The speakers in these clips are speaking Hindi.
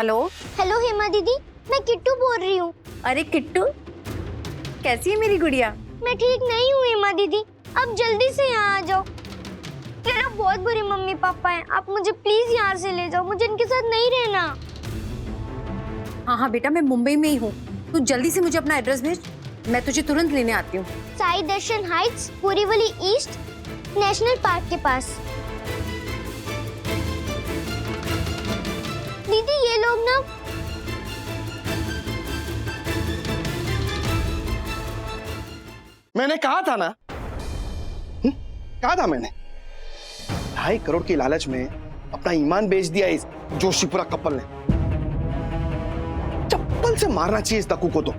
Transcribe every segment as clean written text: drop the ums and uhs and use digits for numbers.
हेलो। हेलो हेमा दीदी, मैं किट्टू बोल रही हूँ। अरे किट्टू, कैसी है मेरी गुड़िया? मैं ठीक नहीं हूँ हेमा दीदी, आप जल्दी से यहाँ आ जाओ। मेरा बहुत बुरे मम्मी पापा हैं, आप मुझे प्लीज यहाँ से ले जाओ, मुझे इनके साथ नहीं रहना। हाँ हाँ बेटा, मैं मुंबई में ही हूँ। तू जल्दी से मुझे अपना एड्रेस भेज, मैं तुझे तुरंत लेने आती हूँ। Sai Darshan heights, Borivali east, national park के पास। दीदी ये लोग ना मैंने कहा था ना, कहा था मैंने, 2.5 करोड़ की लालच में अपना ईमान बेच दिया इस जोशीपुरा कपल ने। चप्पल से मारना चाहिए इस दक्कू को तो।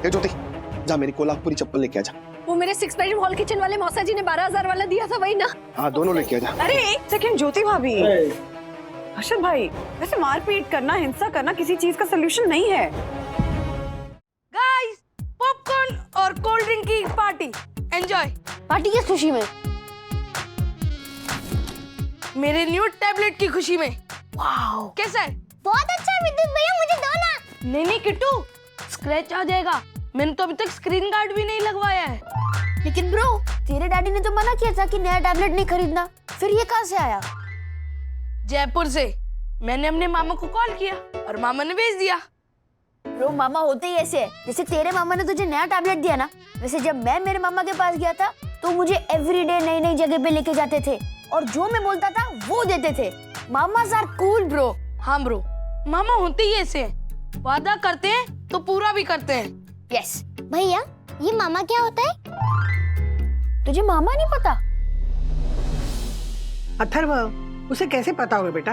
ये ज्योति, जा मेरी कोल्हापुरी चप्पल लेके आ जा। वो मेरे 6 बेडरूम हॉल किचन वाले मौसा जी ने 12,000 वाला दिया था, वही ना? हाँ, दोनों लेके आ जा। अरे एक सेकंड ज्योति भाभी, हर्षद भाई, वैसे मारपीट करना, हिंसा करना किसी चीज का सोल्यूशन नहीं है। गाइस, पॉपकॉर्न और कोल्ड ड्रिंक की पार्टी एंजॉय। पार्टी किस खुशी में? मेरे न्यू टैबलेट की खुशी में। वाओ, कैसा है? बहुत अच्छा है विद्युत भैया, मुझे दो ना। नहीं नहीं किट्टू, स्क्रैच आ जाएगा। मैंने तो अभी तक स्क्रीन गार्ड भी नहीं लगवाया है। लेकिन ब्रो, तेरे डैडी ने तो मना किया था कि नया टैबलेट नहीं खरीदना, फिर ये कहाँ से आया? जयपुर से। मैंने अपने मामा को कॉल किया और मामा ने भेज दिया। ब्रो, मामा होते ही ऐसे है। जैसे तेरे मामा ने तुझे नया टैबलेट दिया ना, वैसे जब मैं मेरे मामा के पास गया था तो मुझे एवरीडे नई नई जगह पे लेके जाते थे और जो मैं बोलता था वो देते थे। Mamas are cool bro. हाँ ब्रो, मामा होते ही ऐसे हैं। वादा करते हैं तो पूरा भी करते हैं। यस। भैया ये मामा क्या होता है? तुझे मामा नहीं पता? अथर्व, उसे कैसे पता होगा बेटा?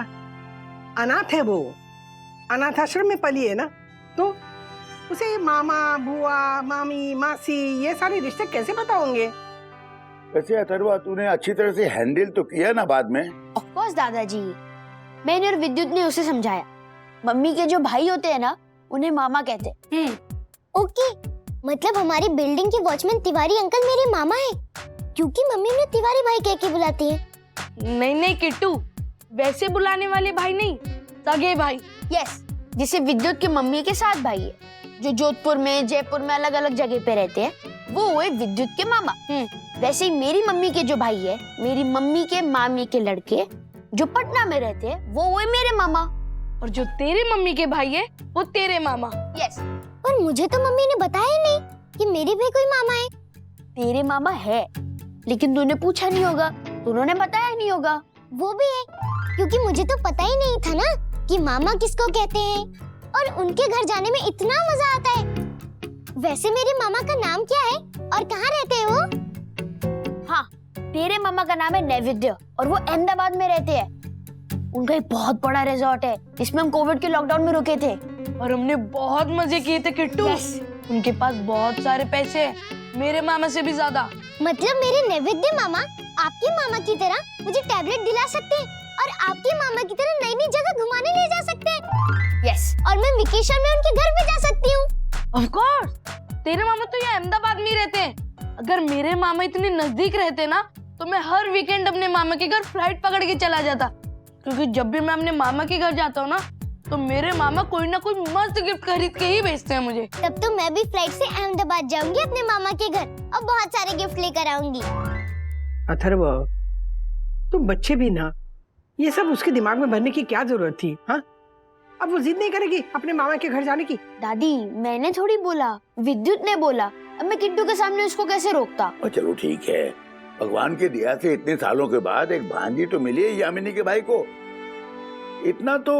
अनाथ है वो, अनाथ आश्रम में पली है ना, तो उसे मामा, बुआ, मामी, मासी ये सारे रिश्ते कैसे पता होंगे? वैसे अथर्वा, तूने अच्छी तरह से हैंडल तो किया ना बाद में? ऑफ कोर्स दादाजी, मैंने और विद्युत ने उसे समझाया। मम्मी के जो भाई होते हैं ना, उन्हें मामा कहते। ओके, मतलब हमारी बिल्डिंग के वॉचमैन तिवारी अंकल मेरे मामा हैं, क्योंकि मम्मी उन्हें तिवारी भाई कह के बुलाती है। नहीं नहीं किट्टू, वैसे बुलाने वाले भाई नहीं, सगे भाई। यस, जिसे विद्युत की मम्मी के साथ भाई है, जो जोधपुर में, जयपुर में अलग अलग जगह पे रहते हैं, वो हुए विद्युत के मामा। वैसे ही मेरी मम्मी के जो भाई है, मेरी मम्मी के मामी के लड़के जो पटना में रहते हैं, वो हुए मेरे मामा। और जो तेरे मम्मी के भाई है, वो तेरे मामा। यस। पर मुझे तो मम्मी ने बताया ही नहीं कि मेरे भी कोई मामा है। तेरे मामा है, लेकिन तूने पूछा नहीं होगा, तो उन्होंने बताया नहीं होगा। वो भी है, क्योंकि मुझे तो पता ही नहीं था ना कि मामा किसको कहते हैं, और उनके घर जाने में इतना मजा आता है। वैसे मेरे मामा का नाम क्या है और कहाँ रहते हैं वो? हाँ, तेरे मामा का नाम है नैवेद्य और वो अहमदाबाद में रहते हैं। उनका एक बहुत बड़ा रिजॉर्ट है, जिसमें हम कोविड के लॉकडाउन में रुके थे और हमने बहुत मजे किए थे किट्टू। उनके पास बहुत सारे पैसे हैं, मेरे मामा से भी ज्यादा। मतलब मेरे नैवेद्य मामा आपके मामा की तरह मुझे टैबलेट दिला सकते हैं और आपके मामा की तरह नई नई जगह घुमाने ले जा सकते हैं। यस। और मैं वेकेशन में उनके घर पे जा सकती हूँ। ऑफ कोर्स, तेरे मामा तो यहाँ अहमदाबाद में ही रहते हैं। अगर मेरे मामा इतने नजदीक रहते ना, तो मैं हर वीकेंड अपने मामा के घर फ्लाइट पकड़ के चला जाता, क्योंकि जब भी मैं अपने मामा के घर जाता हूँ ना, तो मेरे मामा कोई ना कोई मस्त गिफ्ट खरीद के ही भेजते हैं मुझे। तब तो मैं भी फ्लाइट से अहमदाबाद जाऊंगी अपने मामा के घर और बहुत सारे गिफ्ट लेकर आऊंगी। अथर्व, तुम बच्चे भी ना, ये सब उसके दिमाग में भरने की क्या जरूरत थी? हाँ, अब वो जिद नहीं करेगी अपने मामा के घर जाने की? दादी, मैंने थोड़ी बोला, विद्युत ने बोला। अब मैं किट्टू के सामने उसको कैसे रोकता? चलो ठीक है, भगवान के दया से इतने सालों के बाद एक भांजी तो मिली है यामिनी के भाई को, इतना तो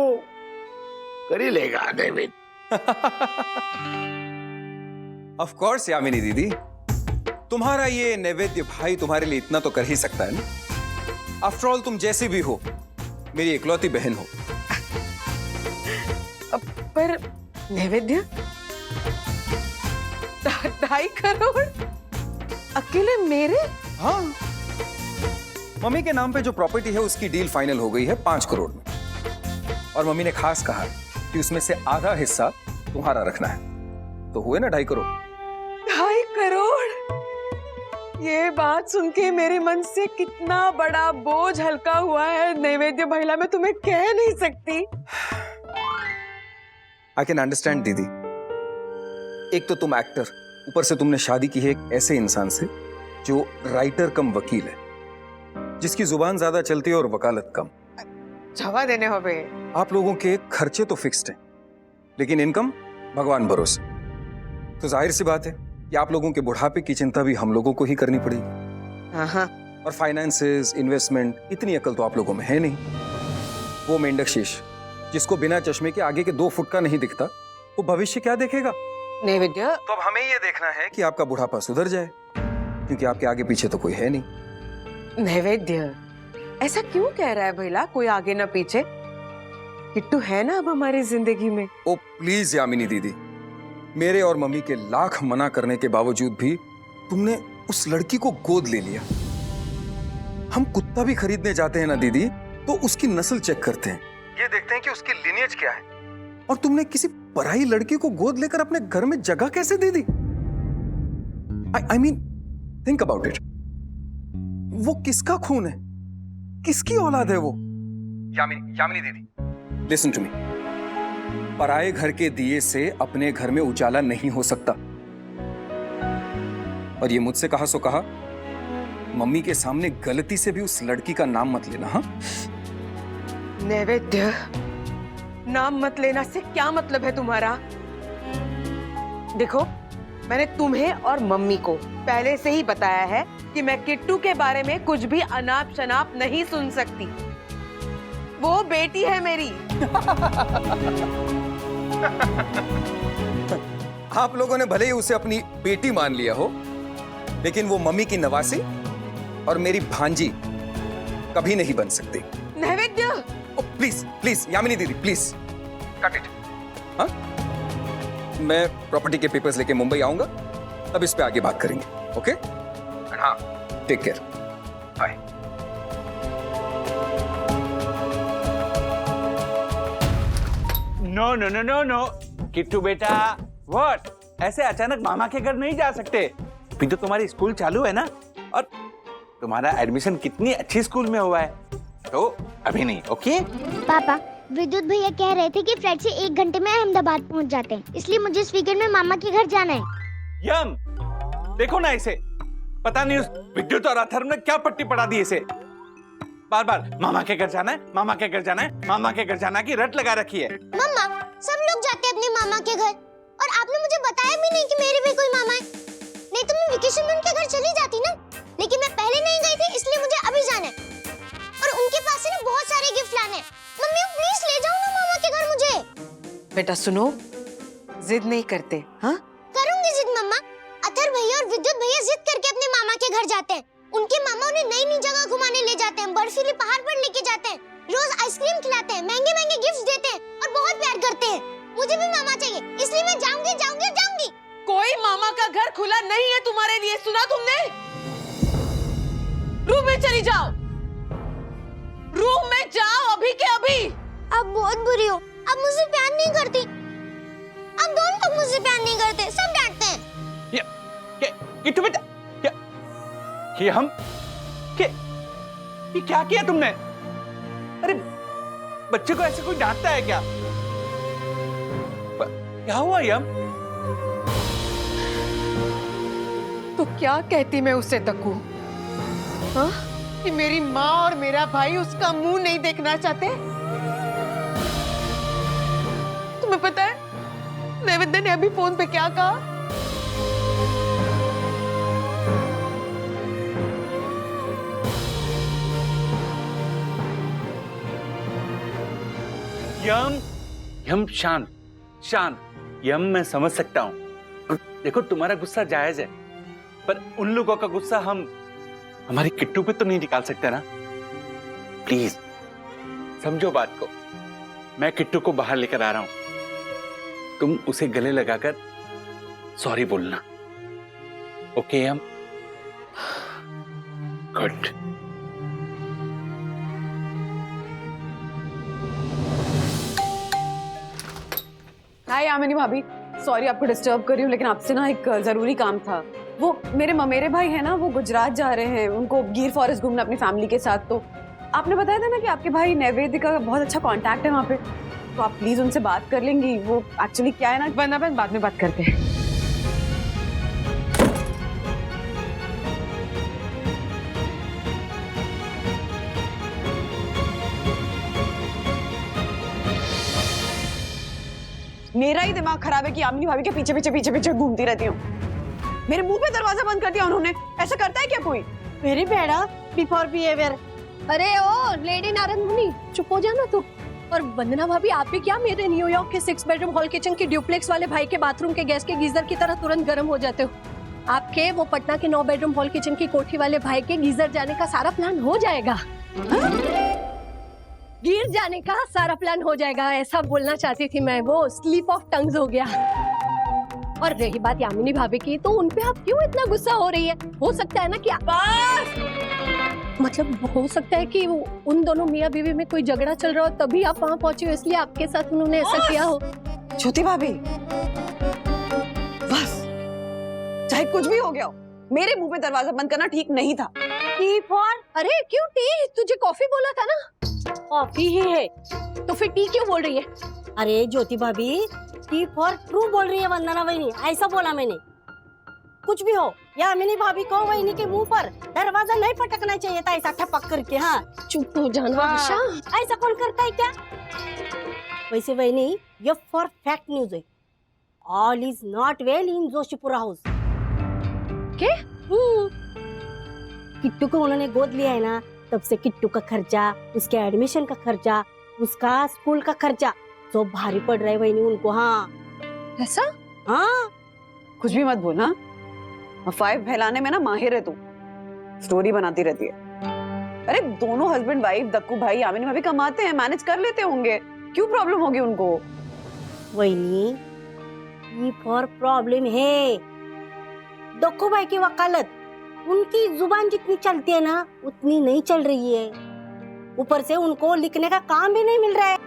कर ही लेगा डेविड। ऑफ कोर्स यामिनी दीदी, तुम्हारा ये नैवेद्य भाई तुम्हारे लिए इतना तो कर ही सकता है ना। आफ्टर ऑल तुम जैसी भी हो, मेरी इकलौती बहन हो। पर नैवेद्य 2.5 करोड़ अकेले मेरे? हाँ, मम्मी के नाम पे जो प्रॉपर्टी है उसकी डील फाइनल हो गई है 5 करोड़ में, और मम्मी ने खास कहा कि उसमें से आधा हिस्सा तुम्हारा रखना है, तो हुए ना 2.5 करोड़। 2.5 करोड़? ये बात सुन के मेरे मन से कितना बड़ा बोझ हल्का हुआ है नैवेद्य भैया, मैं तुम्हें कह नहीं सकती। आई कैन अंडरस्टैंड दीदी। एक तो तुम एक्टर, ऊपर से तुमने शादी की है एक ऐसे इंसान से जो राइटर कम वकील है, जिसकी जुबान ज्यादा चलती है और वकालत कम। जवा देने होवे। आप लोगों के खर्चे तो फिक्स्ड हैं, लेकिन इनकम भगवान भरोसे। तो जाहिर सी बात है कि आप लोगों के बुढ़ापे की चिंता भी हम लोगों को ही करनी पड़ेगी। हाँ। और फाइनेंसेस, इन्वेस्टमेंट, इतनी अकल तो आप लोगों में है नहीं। वो मेंढक शीश जिसको बिना चश्मे के आगे के 2 फुट का नहीं दिखता, वो भविष्य क्या देखेगा? नैवेद्य, तो अब हमें ये देखना है कि आपका बुढ़ापा सुधर जाए, क्योंकि आपके आगे पीछे तो कोई है नहीं। नैवेद्य ऐसा क्यों कह रहा है भैया? कोई आगे ना पीछे, किट्टू है ना अब हमारी जिंदगी में। ओ प्लीज यामिनी दीदी, मेरे और मम्मी के लाख मना करने के बावजूद भी तुमने उस लड़की को गोद ले लिया। हम कुत्ता भी खरीदने जाते हैं ना दीदी, तो उसकी नस्ल चेक करते हैं, ये देखते हैं कि उसकी लिनिएज क्या है। और तुमने किसी पराई लड़की को गोद लेकर अपने घर में जगह कैसे दे दी? I mean think about it. वो किसका खून है, किसकी औलाद है वो? यामिनी दीदी, लिसन टू मी। पराए घर के दिए से अपने घर में उजाला नहीं हो सकता। और ये मुझसे कहा सो कहा, मम्मी के सामने गलती से भी उस लड़की का नाम मत लेना। हाँ नैवेद्य, नाम मत लेना से क्या मतलब है तुम्हारा? देखो, मैंने तुम्हें और मम्मी को पहले से ही बताया है कि मैं किट्टू के बारे में कुछ भी अनाप शनाप नहीं सुन सकती। वो बेटी है मेरी। आप लोगों ने भले ही उसे अपनी बेटी मान लिया हो, लेकिन वो मम्मी की नवासी और मेरी भांजी कभी नहीं बन सकती। नैवेद्य, प्लीज प्लीज यामिनी दीदी, प्लीज कट इट। हाँ, मैं प्रॉपर्टी के पेपर्स लेके मुंबई आऊंगा, तब इस पे आगे बात करेंगे। ओके? हाँ, take care, bye. No no no no no Kittu बेटा, व्हाट? ऐसे अचानक मामा के घर नहीं जा सकते। अभी तो तुम्हारी स्कूल चालू है ना, और तुम्हारा एडमिशन कितनी अच्छी स्कूल में हुआ है, तो अभी नहीं। ओके पापा, विद्युत भैया कह रहे थे कि फ्लाइट से 1 घंटे में अहमदाबाद पहुंच जाते हैं, इसलिए मुझे इस वीकेंड में मामा के घर जाना है। यम, देखो ना इसे, पता नहीं उस विद्युत और अथर्व ने क्या पट्टी पड़ा दी इसे। बार बार मामा के घर जाना है, मामा के घर जाना है, मामा के घर जाना की रट लगा रखी है। मम्मा, सब लोग जाते हैं अपने मामा के घर, और आपने मुझे बताया भी नहीं कि मेरे भी कोई मामा है। नहीं तो मैं वेकेशन में उनके घर चली जाती ना, लेकिन मैं पहले नहीं गई थी, इसलिए मुझे अभी जाना है। और उनके पास से ना बहुत सारे गिफ्ट लाने हैं। मम्मी, प्लीज ले जाओ ना मामा के घर मुझे। बेटा सुनो, जिद नहीं करते। हाँ, करूंगी जिद मम्मा। अथर्व भैया और विद्युत भैया जिद करके अपने मामा के घर जाते हैं। उनके मामा उन्हें नई नई जगह घुमाने ले जाते हैं, बर्फीले पहाड़ पर लेके जाते हैं, रोज आइसक्रीम खिलाते हैं, महंगे महंगे गिफ्ट देते हैं और बहुत प्यार करते हैं। मुझे भी मामा चाहिए, इसलिए मैं जाऊंगी जाऊंगी जाऊंगी। कोई मामा का घर खुला नहीं है तुम्हारे लिए, सुना तुमने? रूम में चली जाओ, रूम में जाओ अभी के अभी। अब बहुत बुरी हो, अब मुझसे प्यार नहीं करती। अब दोनों लोग मुझसे प्यार नहीं करते, सब डांटते हैं। किट्टू बेटा, ये हम ये क्या किया तुमने? अरे बच्चे को ऐसे कोई डांटता है क्या? क्या हुआ यम? तो क्या कहती मैं उसे तकू? हाँ? कि मेरी माँ और मेरा भाई उसका मुंह नहीं देखना चाहते? तुम्हें पता है नैवेद्य ने अभी फोन पे क्या कहा? यम शांत शांत। यम, मैं समझ सकता हूँ, देखो तुम्हारा गुस्सा जायज है, पर उन लोगों का गुस्सा हम हमारी किट्टू पे तो नहीं निकाल सकते ना। प्लीज समझो बात को। मैं किट्टू को बाहर लेकर आ रहा हूं, तुम उसे गले लगाकर सॉरी बोलना। ओके यम? गुड। हाय यामिनी भाभी, सॉरी आपको डिस्टर्ब कर रही हूँ, लेकिन आपसे ना एक जरूरी काम था। वो मेरे भाई है ना, वो गुजरात जा रहे हैं, उनको गिर फॉरेस्ट घूमना अपनी फैमिली के साथ। तो आपने बताया था ना कि आपके भाई नैवेद्य का बहुत अच्छा कांटेक्ट है वहाँ पे, तो आप प्लीज उनसे बात कर लेंगी। वो एक्चुअली क्या है ना, वरना बाद में बात करते हैं। मेरा ही दिमाग खराब है कि यामिनी भाभी के पीछे घूमती रहती हूँ। मेरे मुंह पे दरवाजा बंद कर दिया उन्होंने। ऐसा करता है क्या कोई? Very bad before behaviour. अरे ओ लेडी नारद मुनि, चुप हो जाना तू। और वंदना भाभी, आप भी क्या मेरे न्यूयॉर्क के 6 बेडरूम हॉल किचन की ड्यूप्लेक्स वाले भाई के बाथरूम के गैस के गीजर की तरह तुरंत गर्म हो जाते हो? आपके वो पटना के 9 बेडरूम हॉल किचन की कोठी वाले भाई के गीजर जाने का सारा प्लान हो जाएगा। गिर जाने का सारा प्लान हो जाएगा, ऐसा बोलना चाहती थी मैं। वो स्लिप ऑफ टंग्स हो गया। और रही बात यामिनी भाभी की, तो उनपे आप क्यों इतना गुस्सा हो रही है? हो सकता है ना कि मतलब हो सकता है कि उन दोनों मियाँ बीवी में कोई झगड़ा चल रहा हो, तभी आप वहाँ पहुंचे हो, इसलिए आपके साथ उन्होंने ऐसा किया हो। ज्योति भाभी, बस चाहे कुछ भी हो गया हो, मेरे मुंह पे दरवाजा बंद करना ठीक नहीं था। T for? अरे क्यों टी? तुझे कॉफी बोला था ना। कॉफी ही है तो फिर टी क्यों बोल रही है? अरे ज्योति भाभी, टी फॉर ट्रू बोल रही है वंदना वहीनी, ऐसा बोला मैंने। कुछ भी हो, यामिनी भाभी को वहीनी के मुंह पर दरवाजा नहीं पटकना चाहिए था ऐसा ठपक करके। हाँ चुप हो जाना आशा। ऐसा कौन करता है क्या? वैसे वहीनी, ये फॉर फैक्ट न्यूज है, all is not well in Joshipura house. क्या? किट्टू को उन्होंने गोद लिया है ना, तब से किट्टू का खर्चा, उसके एडमिशन का खर्चा, उसका स्कूल का खर्चा तो भारी पड़ रहा है वहीनी उनको। हाँ ऐसा? हाँ कुछ भी मत बोलना, अफवाह फैलाने में ना माहिर है तू, स्टोरी बनाती रहती है। अरे दोनों हस्बैंड वाइफ, दक्कू भाई, यामिनी भाभी कमाते हैं, मैनेज कर लेते होंगे, क्यों प्रॉब्लम होगी उनको? वहीनी, ये फॉर प्रॉब्लम है। दक्कू भाई की वकालत, उनकी जुबान जितनी चलती है ना उतनी नहीं चल रही है। ऊपर से उनको लिखने का काम भी नहीं मिल रहा है।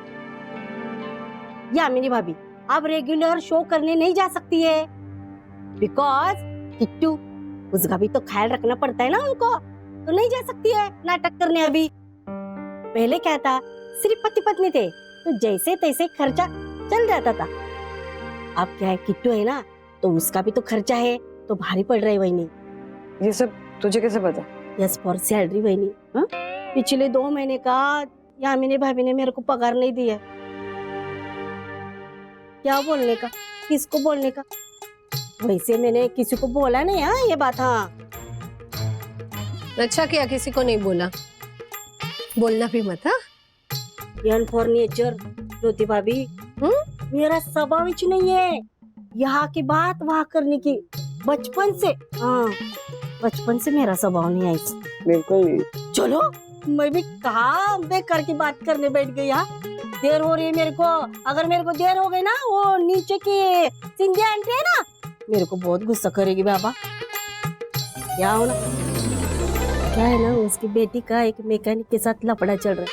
यामिनी भाभी अब रेगुलर शो करने नहीं जा सकती है, बिकॉज किट्टू, उसका भी तो ख्याल रखना पड़ता है ना उनको, तो नहीं जा सकती है नाटक करने। अभी पहले क्या था, सिर्फ पति पत्नी थे तो जैसे तैसे खर्चा चल जाता था। अब क्या है, किट्टू है ना, तो उसका भी तो खर्चा है, तो भारी पड़ रहा है वहीनी। ये सब तुझे कैसे पता? यस फॉर सैलरी वहीनी। पिछले 2 महीने का यामिनी भाभी ने मेरे को पगार नहीं दिया। क्या बोलने का, किसको बोलने का? वैसे मैंने किसी को बोला नहीं। हाँ ये बात। हाँ अच्छा किया किसी को नहीं बोला, बोलना भी मत। हाँ फॉर नेचर ज्योति भाभी, मेरा स्वभाव ही नहीं है यहाँ की बात वहाँ करने की, बचपन से। हाँ बचपन से मेरा स्वभाव नहीं है ऐसा। बिल्कुल। चलो मैं भी कहा बेकार की बात करने बैठ गई। यहाँ देर हो रही है मेरे को, अगर मेरे को देर हो गई ना, वो नीचे की सिंधी आंटी है ना, मेरे को बहुत गुस्सा करेगी बाबा। क्या हो ना, क्या है ना, उसकी बेटी का एक मैकेनिक के साथ लफड़ा चल रहा है,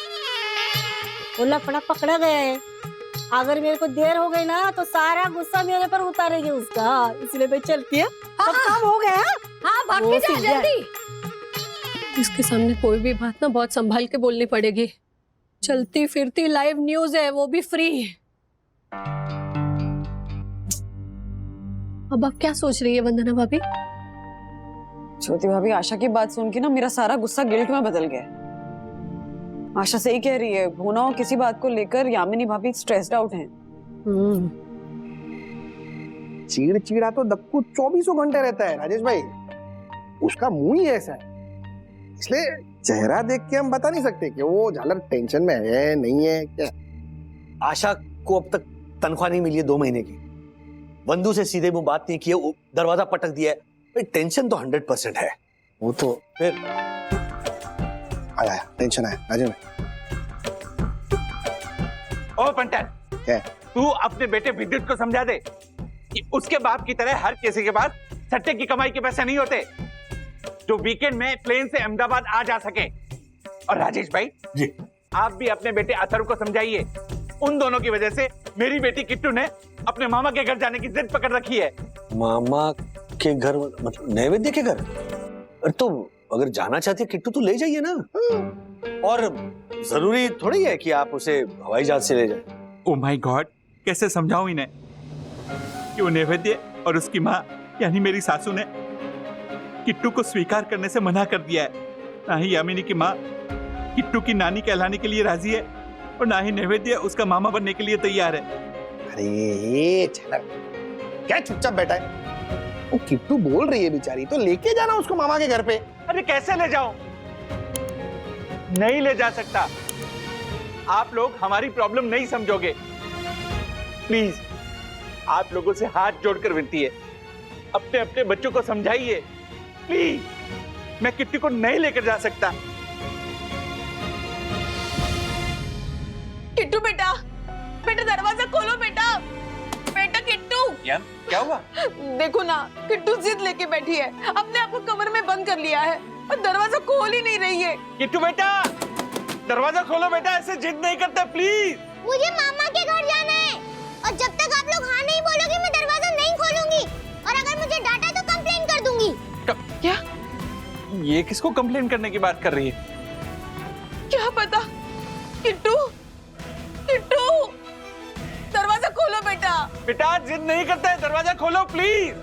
वो लफड़ा पकड़ा गया है। अगर मेरे को देर हो गई ना तो सारा गुस्सा मेरे पर उतारेगी उसका, इसलिए मैं चलती है। सब काम हो गया। हाँ भाग के जा जल्दी। इसके सामने कोई भी बात ना बहुत संभाल के बोलनी पड़ेगी। चलती फिरती लाइव न्यूज है, वो भी फ्री। अब आप क्या सोच रही है वंदना भाभी? ज्योति भाभी, आशा की बात सुन के ना मेरा सारा गुस्सा गिल्ट में बदल गया। आशा सही कह रही है, होना हो किसी बात को लेकर यामिनी भाभी स्ट्रेस्ड आउट हैं। चिड़चिड़ा तो दक्कू 24 घंटे रहता है राजेश भाई, उसका मुंह ही ऐसा है, इसलिए चेहरा देख के हम बता नहीं सकते कि वो झालर टेंशन में है नहीं है क्या। आशा को अब तक तनख्वाह नहीं मिली है 2 महीने की, बंधु से सीधे मुंह बात नहीं की है, दरवाजा पटक दिया है। टेंशन तो 100% है। वो तो फिर आया टेंशन आया राजेश भाई। ओ पंटन, क्या? तू अपने बेटे विद्युत को समझा दे कि उसके बाप की तरह हर किसी के पास सट्टे की कमाई के पैसे नहीं होते जो वीकेंड में प्लेन से अहमदाबाद आ जा सके। और राजेश भाई जी, आप भी अपने बेटे अथर्व को समझाइए, उन दोनों की वजह से मेरी बेटी किट्टू ने अपने मामा के घर जाने की जिद पकड़ रखी है। मामा के घर मतलब नैवेद्य के घर? अरे तो अगर जाना चाहती है किट्टू तो ले जाइए ना। और जरूरी थोड़ी है कि आप उसे हवाई जहाज से ले जाए। ओ माय गॉड, कैसे समझाऊं इन्हें कि वो नैवेद्य और उसकी माँ यानी मेरी सासू ने किट्टू को स्वीकार करने से मना कर दिया है। ना ही यामिनी की माँ किट्टू की नानी कहलाने के लिए राजी है और ना ही नैवेद्य उसका मामा बनने के लिए तैयार है। अरे झलक, क्या चुपचाप बैठा है? वो किट्टू बोल रही है बेचारी, तो लेके जाना उसको मामा के घर पे। अरे कैसे ले जाऊं? नहीं ले जा सकता। आप लोग हमारी प्रॉब्लम नहीं समझोगे। प्लीज, आप लोगों से हाथ जोड़कर विनती है, अपने अपने बच्चों को समझाइए प्लीज। मैं किट्टू को नहीं लेकर जा सकता। किट्टू बेटा, बेटा दरवाजा खोलो बेटा, बेटा किट्टू। क्या हुआ? देखो ना, किट्टू जिद लेके बैठी है, अपने आप को कमरे में बंद कर लिया है और दरवाजा खोल ही नहीं रही है। किट्टू बेटा, दरवाजा खोलो बेटा, ऐसे जिद नहीं करते प्लीज। मुझे मामा के घर जाना है और जब तक आप लोग हाँ नहीं बोलोगे मैं दरवाजा नहीं खोलूंगी, और अगर मुझे डांटा तो कंप्लेन कर दूंगी। क्या? ये किसको कंप्लेन करने की बात कर रही है? क्या पता। किट्टू, किट्टू, दरवाजा खोलो बेटा। बेटा जिद नहीं करते, दरवाजा खोलो प्लीज।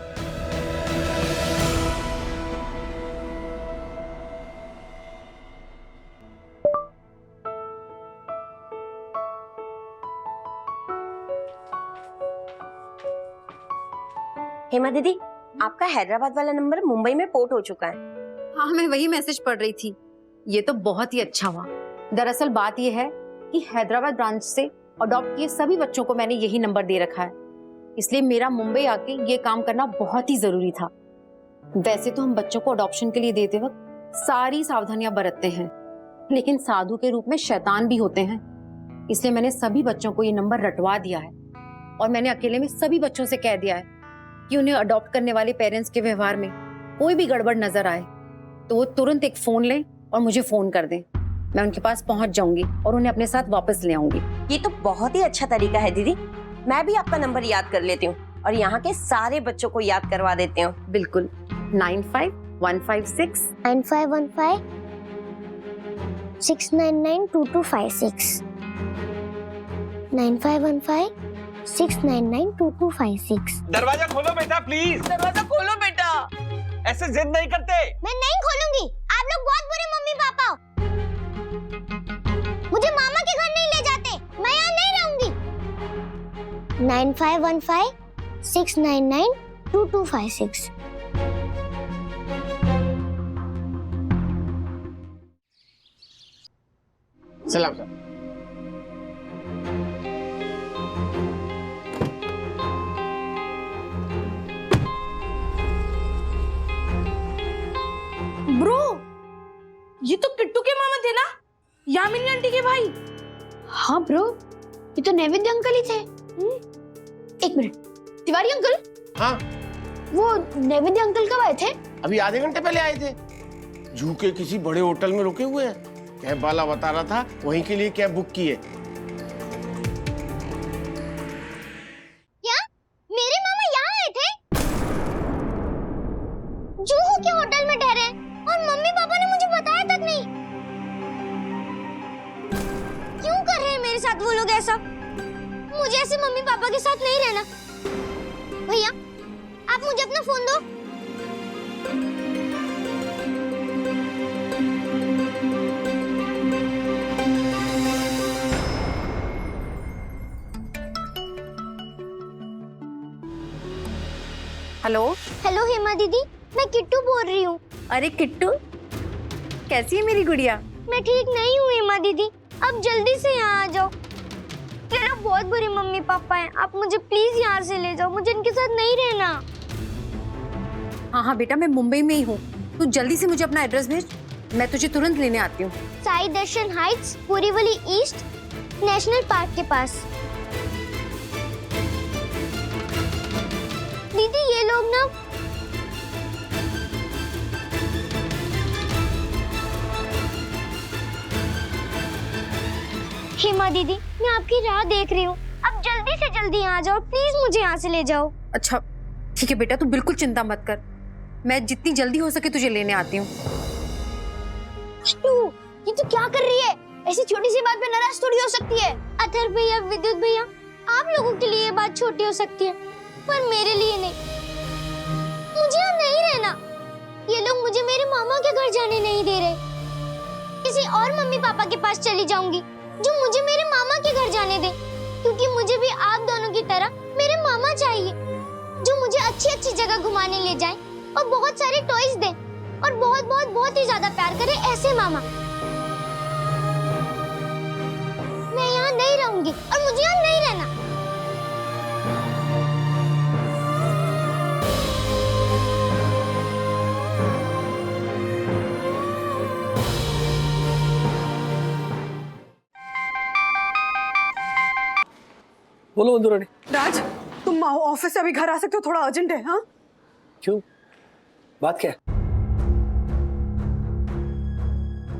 हेमा दीदी, आपका हैदराबाद वाला नंबर मुंबई में पोर्ट हो चुका है। हाँ, मैं वही मैसेज पढ़ रही थी। ये तो बहुत ही अच्छा हुआ। दरअसल बात ये है कि हैदराबाद ब्रांच से अडॉप्ट किए सभी बच्चों को मैंने यही नंबर दे रखा है, इसलिए मेरा मुंबई आके ये काम करना बहुत ही जरूरी था। वैसे तो हम बच्चों को अडॉप्शन के लिए देते वक्त सारी सावधानियां बरतते हैं, लेकिन साधु के रूप में शैतान भी होते हैं, इसलिए मैंने सभी बच्चों को ये नंबर रटवा दिया है और मैंने अकेले में सभी बच्चों से कह दिया है कि उन्हें अडॉप्ट करने वाले पेरेंट्स के व्यवहार में कोई भी गड़बड़ नजर आए तो वो तुरंत एक फोन लें और मुझे फोन कर दें। मैं उनके पास पहुंच जाऊंगी और उन्हें अपने साथ वापस ले आऊंगी। ये तो बहुत ही अच्छा तरीका है दीदी। मैं भी आपका नंबर याद कर लेती हूँ और यहाँ के सारे बच्चों को याद करवा देती हूँ। बिल्कुल। 9515 9515 6992256 9515 6992256। दरवाजा खोलो बेटा प्लीज। दरवाजा खोलो बेटा। ऐसे जिद नहीं करते। मैं नहीं खोलूंगी, आप लोग बहुत बुरे मम्मी पापा हो। मुझे मामा के घर नहीं ले जाते, मैं यहाँ नहीं रहूंगी। 9515 6992256। सलाम सर। ब्रो, ये तो किट्टू के मामा थे ना, यामिनी आंटी के भाई। हाँ ब्रो, ये तो नैवेद्य अंकल ही थे। एक मिनट, तिवारी अंकल? हाँ, वो नैवेद्य अंकल कब आए थे? अभी आधे घंटे पहले आए थे। जू के किसी बड़े होटल में रुके हुए हैं। कैब वाला बता रहा था वहीं के लिए कैब बुक की है। क्या मेरे मामा यहाँ आए थे? जूहू के होटल में ठहरे और मम्मी पापा ने मुझे बताया तक नहीं। क्यों कर रहे हैं मेरे साथ वो लोग ऐसा? मुझे ऐसे मम्मी पापा के साथ नहीं रहना। भैया, आप मुझे अपना फोन दो। हेलो। हेलो हेमा दीदी, मैं किट्टू बोल रही हूँ। अरे किट्टू, कैसी है मेरी गुड़िया? मैं ठीक नहीं हूँ हेमा दीदी, आप जल्दी से यहाँ आ जाओ। मेरा बहुत बुरे मम्मी पापा हैं, आप मुझे प्लीज यहाँ से ले जाओ, मुझे इनके साथ नहीं रहना। हाँ हाँ बेटा, मैं मुंबई में ही हूँ, तू जल्दी से मुझे अपना एड्रेस भेज, मैं तुझे तुरंत लेने आती हूँ। Sai Darshan heights, Borivali east, national park के पास। दीदी ये लोग ना हेमा दीदी, मैं आपकी राह देख रही हूँ, अब जल्दी से जल्दी यहाँ आ जाओ, प्लीज मुझे यहाँ से ले जाओ। अच्छा ठीक है बेटा, तू बिल्कुल चिंता मत कर, मैं जितनी जल्दी हो सके तुझे लेने आती हूँ। ये तो क्या कर रही है? ऐसी छोटी सी बात पे नाराज थोड़ी हो सकती है। अथर्व भैया, विद्युत भैया, आप लोगों के लिए ये बात छोटी हो सकती है, पर मेरे लिए नहीं। मुझे यहाँ नहीं रहना। ये लोग मुझे मेरे मामा के घर जाने नहीं दे रहे। किसी और मम्मी पापा के पास चली जाऊंगी जो मुझे मेरे मामा के घर जाने दे, क्योंकि मुझे भी आप दोनों की तरह मेरे मामा चाहिए, जो मुझे अच्छी अच्छी जगह घुमाने ले जाएं और बहुत सारे टॉयज दें और बहुत बहुत बहुत ही ज्यादा प्यार करे, ऐसे मामा। मैं यहाँ नहीं रहूंगी और मुझे यहाँ नहीं रहना। बोलो मंजू रानी। राज, तुम ऑफिस से अभी घर आ सकते हो? थोड़ा अर्जेंट है। हाँ, क्यों, बात क्या है?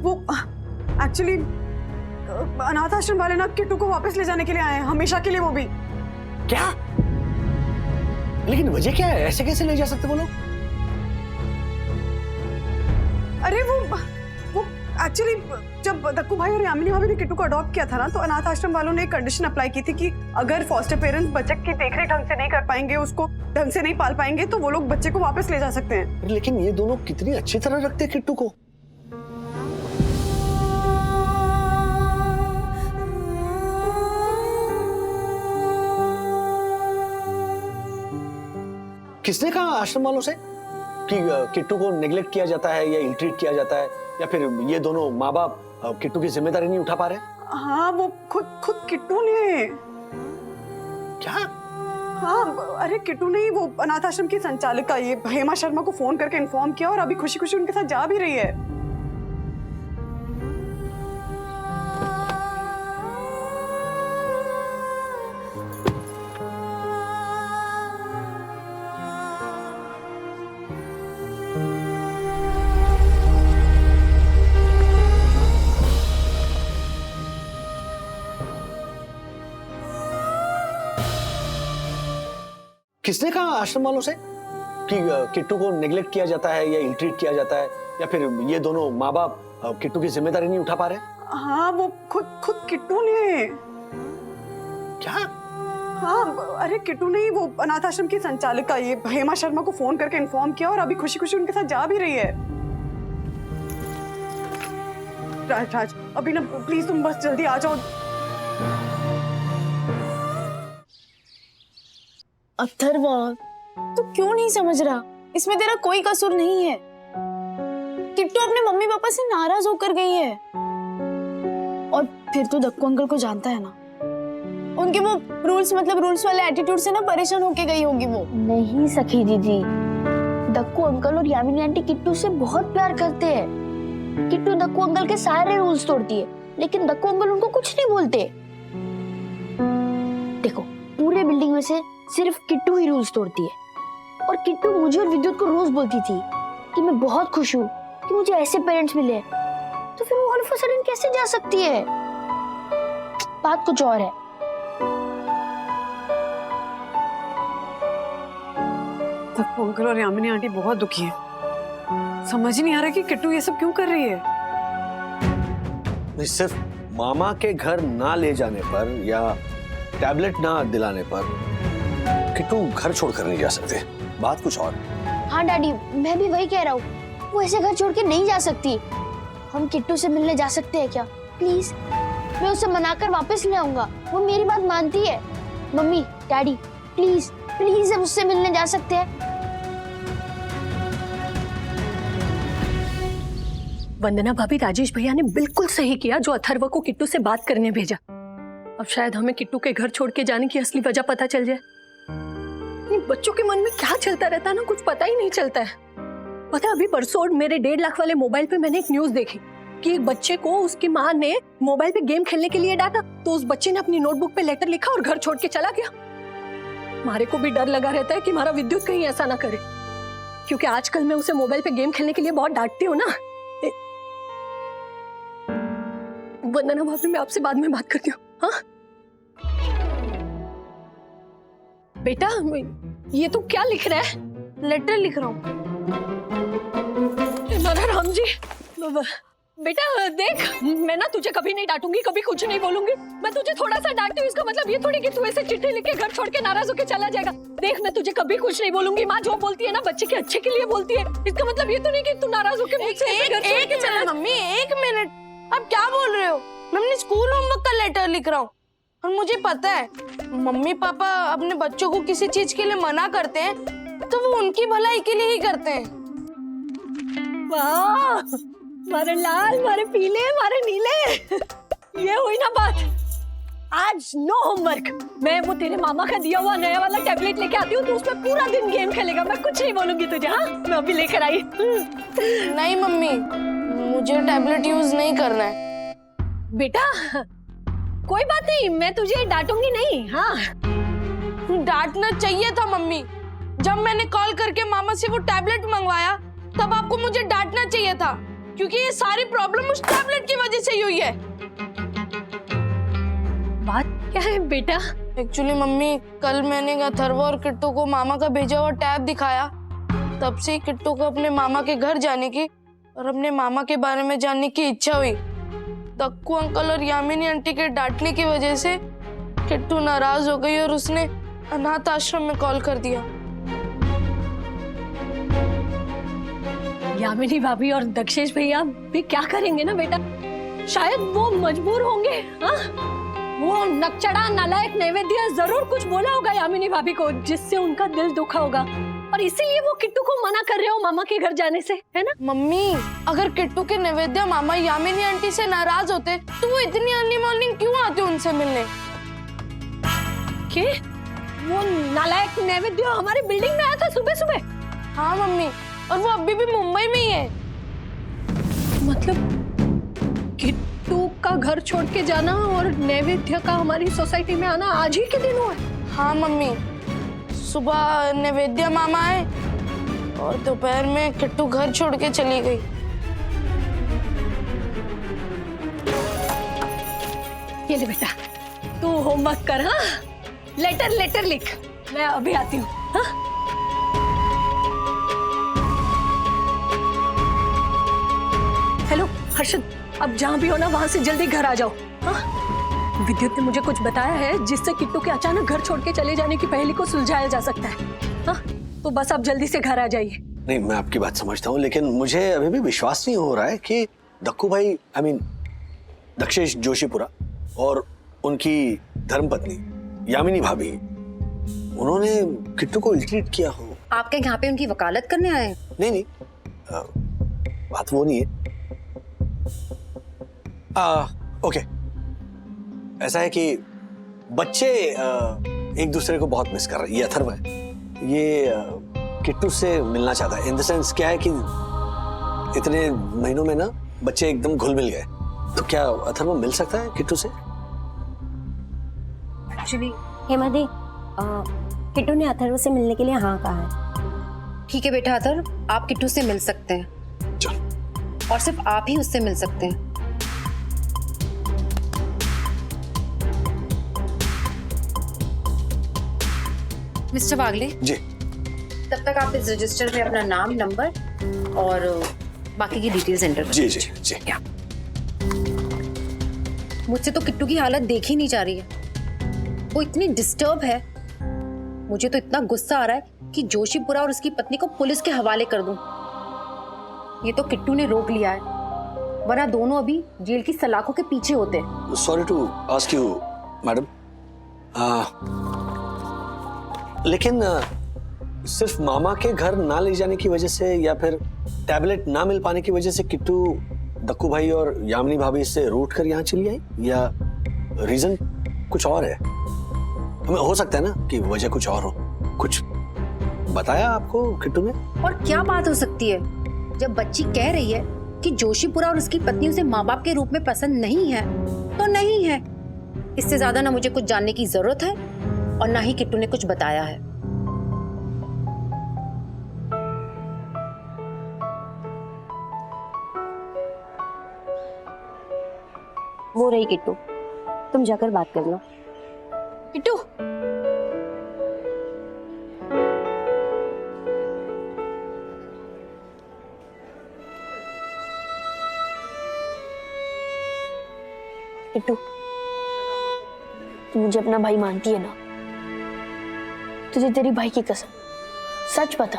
वो एक्चुअली अनाथ आश्रम वाले ना किट्टू को वापस ले जाने के लिए आए हैं, हमेशा के लिए, वो भी। क्या? लेकिन वजह क्या है? ऐसे कैसे ले जा सकते वो लोग? अरे वो एक्चुअली जब दक्कू भाई और यामिनी भाभी ने किट्टू को अडॉप्ट किया था ना, तो अनाथ आश्रम वालों ने एक कंडीशन अप्लाई की थी कि अगर फॉस्टर पेरेंट्स बच्चे की देखरेख ढंग से नहीं कर पाएंगे, उसको ढंग से नहीं पाल पाएंगे, तो वो लोग बच्चे को वापस ले जा सकते हैं। लेकिन ये दोनों कितनी अच्छी तरह रखते हैं किट्टू को। किसने कहा आश्रम वालों से कि किट्टू को नेग्लेक्ट किया जाता है या इल्ट्रीट किया जाता है, या फिर ये दोनों माँ बाप किट्टू की जिम्मेदारी नहीं उठा पा रहे? हाँ, वो खुद किट्टू ने। क्या? हाँ, अरे किट्टू ने वो अनाथ आश्रम की संचालिका ये हेमा शर्मा को फोन करके इन्फॉर्म किया और अभी खुशी खुशी उनके साथ जा भी रही है। किसने कहा आश्रम वालों से कि किट्टू को नेग्लेक्ट किया जाता है या इल्ट्रीट किया जाता है, या फिर ये दोनों माँ बाप किट्टू की जिम्मेदारी नहीं उठा पा रहे? हाँ, वो खुद किट्टू ने। क्या? हाँ, अरे किट्टू ने वो अनाथ आश्रम की संचालिका ये हेमा शर्मा को फोन करके इन्फॉर्म किया और अभी खुशी खुशी उनके साथ जा भी रही है। राज, अभी ना प्लीज तुम बस जल्दी आ जाओ। अथर्व, तू क्यों नहीं समझ रहा? इसमें तेरा कोई कसूर नहीं है। किट्टू अपने मम्मी पापा से नाराज होकर गई है। और फिर तू दक्कू अंकल को जानता है ना, उनके वो रूल्स वाले एटीट्यूड से ना परेशान होके गई होगी वो। नहीं सखी दीदी, दक्कू अंकल और यामिनी आंटी किट्टू से बहुत प्यार करते हैं। किट्टू दक्कू अंकल के सारे रूल्स तोड़ती है, लेकिन दक्कू अंकल उनको कुछ नहीं बोलते। देखो, पूरे बिल्डिंग में से सिर्फ किट्टू ही रूल्स तोड़ती है। और किट्टू मुझे और विद्युत को रोज बोलती थी कि मैं बहुत खुश हूँ कि मुझे ऐसे पेरेंट्स मिले। तो फिर वो ऑल ऑफ अ सडन कैसे जा सकती है? बात कुछ और है। दक्कू अंकल और यामिनी आंटी बहुत दुखी है। समझ ही नहीं आ रहा कि किट्टू ये सब क्यों कर रही है। नहीं, सिर्फ मामा के घर ना ले जाने पर या टैबलेट ना दिलाने पर किट्टू घर छोड़कर नहीं जा सकते। बात कुछ और। हाँ डैडी, मैं भी वही कह रहा हूँ। वो ऐसे घर छोड़ के नहीं जा सकती। हम किट्टू से मिलने जा सकते हैं क्या? प्लीज, मैं उसे मनाकर वापस ले आऊंगा। वो मेरी बात मानती है। मम्मी, डैडी, प्लीज प्लीज हम उससे मिलने जा सकते हैं। वंदना भाभी, राजेश भैया ने बिल्कुल सही किया जो अथर्व को किट्टू से बात करने भेजा। अब शायद हमें किट्टू के घर छोड़ के जाने की असली वजह पता चल जाए। बच्चों के मन में क्या चलता रहता है ना, कुछ पता ही नहीं चलता है। पता है, अभी परसों मेरे 1.5 लाख वाले मोबाइल पे मैंने एक न्यूज देखी कि एक बच्चे को उसकी माँ ने मोबाइल पे गेम खेलने के लिए डांटा, तो उस बच्चे ने अपनी नोटबुक पे लेटर लिखा और घर छोड़ के चला गया। हमारे को भी डर लगा रहता है कि हमारा विद्युत कहीं ऐसा ना करे, क्योंकि आजकल मैं उसे मोबाइल पे गेम खेलने के लिए बहुत डांटती हूँ ना। वंदना भाभी, मैं आपसे बाद में बात करती हूँ। हाँ बेटा, ये तू क्या लिख रहा है? लेटर लिख रहा हूँ। हमारा राम जी, बेटा देख, मैं ना तुझे कभी नहीं डांटूंगी, कभी कुछ नहीं बोलूंगी। मैं तुझे थोड़ा सा डांटती हूँ, इसका मतलब ये थोड़ी कि तू ऐसे चिट्ठी लिख के घर छोड़ के नाराज होके चला जाएगा। देख, मैं तुझे कभी कुछ नहीं बोलूंगी। माँ जो बोलती है ना बच्चे के अच्छे के लिए बोलती है। इसका मतलब ये तो नहीं कि तू नाराज होके मुझसे ऐसे घर छोड़ के चला। मम्मी एक मिनट, आप क्या बोल रहे हो? मैं अपने स्कूल होमवर्क का लेटर लिख रहा हूँ और मुझे पता है मम्मी पापा अपने बच्चों को किसी चीज के लिए मना करते हैं तो वो उनकी भलाई के लिए ही करते हैं। वाह, मारे लाल, मारे पीले, मारे नीले, ये हुई ना बात। आज नो होमवर्क। मैं वो तेरे मामा का दिया हुआ नया वाला टैबलेट लेके आती हूँ, तो उसमें पूरा दिन गेम खेलेगा। मैं कुछ नहीं बोलूंगी तुझे। हाँ, मैं अभी लेकर आई। नहीं मम्मी, मुझे टैबलेट यूज नहीं करना है। बेटा कोई बात नहीं, मैं तुझे डांटूंगी नहीं। हाँ, डांटना चाहिए था मम्मी। जब मैंने कॉल करके मामा से वो टैबलेट मंगवाया तब आपको मुझे डांटना चाहिए था, क्योंकि ये सारी प्रॉब्लम उस टैबलेट की वजह से ही हुई है। बात क्या है बेटा? एक्चुअली मम्मी, कल मैंने अथर्वा और किट्टू को मामा का भेजा हुआ टैब दिखाया, तब से ही किट्टू को अपने मामा के घर जाने की और अपने मामा के बारे में जानने की इच्छा हुई। दक्कू अंकल और यामिनी आंटी के डांटने की वजह से किट्टू नाराज हो गई और उसने अनाथ आश्रम में कॉल कर दिया। यामिनी भाभी और दक्षेश भैया भी क्या करेंगे ना बेटा, शायद वो मजबूर होंगे। हाँ, वो नकचड़ा नालायक नैवेद्य जरूर कुछ बोला होगा यामिनी भाभी को, जिससे उनका दिल दुखा होगा, और इसीलिए वो किट्टू को मना कर रहे हो मामा के घर जाने से, है ना? मम्मी, अगर किट्टू के नैवेद्य मामा यामिनी आंटी से नाराज होते तो वो इतनी अर्ली मॉर्निंग क्यों आते उनसे मिलने? के? वो नालायक नैवेद्य हमारी बिल्डिंग में आया था सुबह सुबह? हाँ मम्मी, और वो अभी भी मुंबई में ही है। मतलब किट्टू का घर छोड़ के जाना और नैवेद्य का हमारी सोसाइटी में आना आज ही के दिन हुआ है? हाँ मम्मी, सुबह नैवेद्य मामा आए और दोपहर में किट्टू घर छोड़ के चली गई। ये ले बेटा, तू होमवर्क कर। हाँ, लेटर लिख, मैं अभी आती हूँ। हाँ, हेलो हर्षद, अब जहाँ भी हो ना वहाँ से जल्दी घर आ जाओ। हाँ? विद्युत ने मुझे कुछ बताया है जिससे किट्टू के अचानक घर छोड़ के चले जाने की पहेली को सुलझाया जा सकता है। हाँ? तो बस आप जल्दी से घर आ जाइए। नहीं, मैं आपकी बात समझता हूँ, लेकिन मुझे अभी भी विश्वास नहीं हो रहा है कि दक्कू भाई, दक्षेश जोशीपुरा और उनकी धर्मपत्नी यामिनी भाभी, उन्होंने किट्टू को इल्ट्रीट किया हो। आपके यहाँ पे उनकी वकालत करने आए? नहीं, बात वो नहीं है। ओके, ऐसा है कि बच्चे एक दूसरे को बहुत मिस कर रहे हैं। ये अथर्व है, ये किट्टू से मिलना चाहता है। इन द सेंस क्या है कि इतने महीनों में ना बच्चे एकदम घुल मिल गए, तो क्या अथर्व मिल सकता है किट्टू से? एक्चुअली हेमा दी, किट्टू ने अथर्व से मिलने के लिए हाँ कहा है। ठीक है बेटा अथर्व, आप किट्टू से मिल सकते हैं, और सिर्फ आप ही उससे मिल सकते हैं। मिस्टर बागले जी, तब तक आप इस रजिस्टर पे अपना नाम, नंबर और बाकी की डिटेल्स एंटर कर जी जी जी। क्या मुझसे तो किट्टू की हालत देखी नहीं जा रही है, वो इतनी डिस्टर्ब है। मुझे तो इतना गुस्सा आ रहा है कि जोशीपुरा और उसकी पत्नी को पुलिस के हवाले कर दूं। ये तो किट्टू ने रोक लिया है, वरना दोनों अभी जेल की सलाखों के पीछे होते। Sorry to ask you madam, लेकिन सिर्फ मामा के घर ना ले जाने की वजह से या फिर टैबलेट ना मिल पाने की वजह से किट्टू दक्कू भाई और यामिनी भाभी से रूठ कर यहाँ चली आई, या रीजन कुछ और है? हमें हो सकता है ना कि वजह कुछ और हो। कुछ बताया आपको किट्टू ने? और क्या बात हो सकती है जब बच्ची कह रही है कि जोशीपुरा और उसकी पत्नी उसे माँ बाप के रूप में पसंद नहीं है तो नहीं है। इससे ज्यादा ना मुझे कुछ जानने की जरूरत है और ना ही किट्टू ने कुछ बताया है। वो रही किट्टू, तुम जाकर बात कर लो। किट्टू, किट्टू, तू मुझे अपना भाई मानती है ना? तुझे तेरी भाई की कसम सच बता,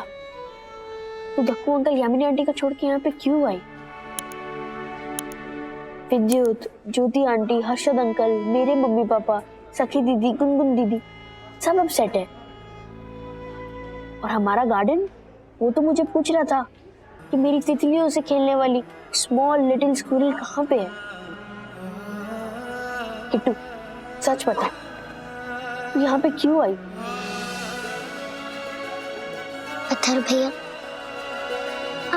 तू दक्कू अंकल यामिनी आंटी को छोड़ के यहाँ पे क्यों आई? विद्युत, ज्योति आंटी, हर्षद अंकल, मेरे मम्मी पापा, सखी दीदी, गुनगुन दीदी सब अपसेट है। और हमारा गार्डन, वो तो मुझे पूछ रहा था कि मेरी तितलियों से खेलने वाली स्मॉल लिटिल स्क्विरल कहाँ पे है। किट्टू सच बता, तू यहाँ पे क्यों आई? अथर भैया,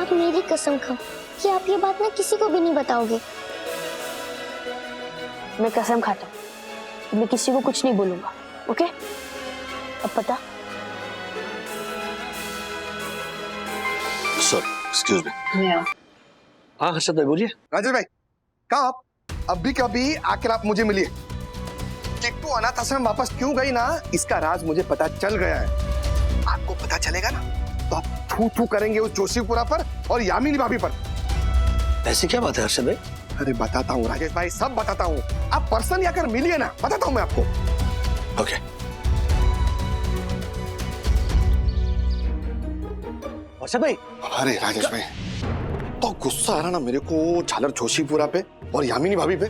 आप मेरी कसम खाओ कि आप ये बात ना किसी को भी नहीं बताओगे। मैं कसम खाता हूँ, मैं किसी को कुछ नहीं बोलूंगा, ओके? अब पता। Sir, excuse me. हाँ हर्षद भाई बोलिए। राजेश भाई, कहाँ आप? अभी कभी आकर आप मुझे मिलिए। किट्टू अनाथ आश्रम वापस क्यों गई ना, इसका राज मुझे पता चल गया है। आपको पता चलेगा ना तो आप थू थू करेंगे उस जोशीपुरा पर और यामिनी भाभी पर। ऐसी क्या बात है हर्षद भाई? अरे बताता हूँ राजेश भाई, सब बताता हूँ। आप पर्सनली आकर मिलिए ना, बताता हूँ मैं आपको। ओके। हर्षद भाई। अरे राजेश भाई, तो गुस्सा आ रहा ना मेरे को झालर जोशीपुरा पे और यामिनी भाभी पे।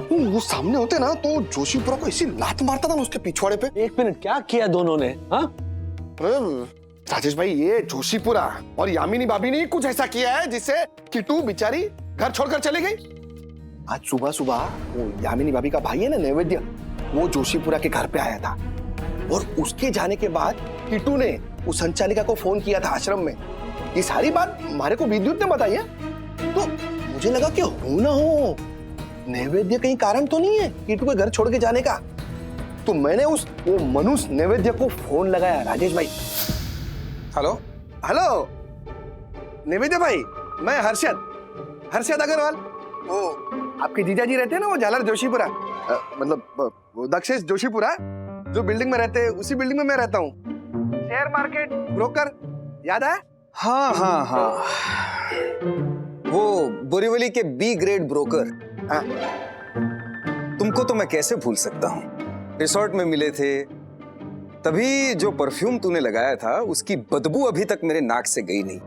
वो सामने होते ना तो जोशीपुरा को इसी लात मारता था ना उसके पिछवाड़े पे। एक मिनट, क्या किया दोनों ने? हाँ राजेश भाई, ये जोशीपुरा और यामिनी भाभी ने कुछ ऐसा किया है जिससे किट्टू बेचारी घर छोड़कर चली गई। आज सुबह सुबह वो यामिनी भाभी का भाई है ना नैवेद्य, वो जोशीपुरा के घर पे आया था और उसके जाने के बाद किट्टू ने उस संचालिका को फोन किया था आश्रम में। ये सारी बात हमारे को विद्युत ने बताई है। तो मुझे लगा कि हो ना हो नैवेद्य कहीं कारण तो नहीं है किट्टू के घर छोड़ के जाने का। तो मैंने वो मनुष्य नैवेद्य को फोन लगाया राजेश भाई। हेलो हेलो नैवेद्य भाई, मैं हर्षद अग्रवाल। वो आपके जीजाजी रहते हैं ना वो झालर जोशीपुरा, मतलब वो दक्षेश जोशीपुरा जो बिल्डिंग में रहते हैं, उसी बिल्डिंग में मैं रहता हूँ। शेयर मार्केट ब्रोकर, याद है? हाँ हाँ हाँ, वो बोरीवली के बी ग्रेड ब्रोकर। हाँ। तुमको तो मैं कैसे भूल सकता हूँ, रिसोर्ट में मिले थे तभी जो परफ्यूम तूने लगाया था उसकी बदबू अभी तक मेरे नाक से गई नहीं।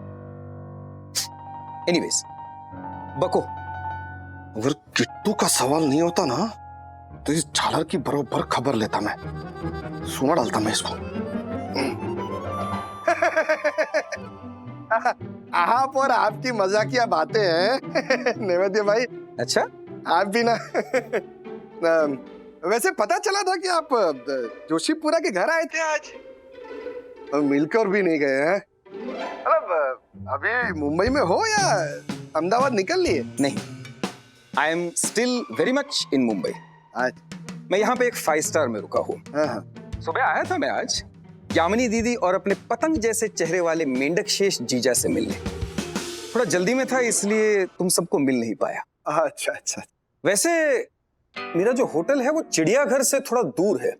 एनीवेज बको। अगर किट्टू का सवाल नहीं होता ना तो इस झालर की बरोबर खबर लेता मैं, सुना डालता मैं इसको। आप और आपकी मजाकिया बातें हैं नैवेद्य भाई। अच्छा, आप भी ना वैसे पता चला था कि आप जोशीपुरा के घर आए थे आज, और मिलकर भी नहीं गए हैं। मतलब अभी मुंबई में हो या अहमदाबाद निकल लिए? नहीं, I am still very much in Mumbai. आज मैं यहाँ पे एक 5 स्टार में रुका हूँ। सुबह आया था मैं आज यामिनी दीदी और अपने पतंग जैसे चेहरे वाले मेंढक शेष जीजा से मिलने। थोड़ा जल्दी में था इसलिए तुम सबको मिल नहीं पाया। अच्छा अच्छा। वैसे मेरा जो होटल है वो चिड़ियाघर से थोड़ा दूर है,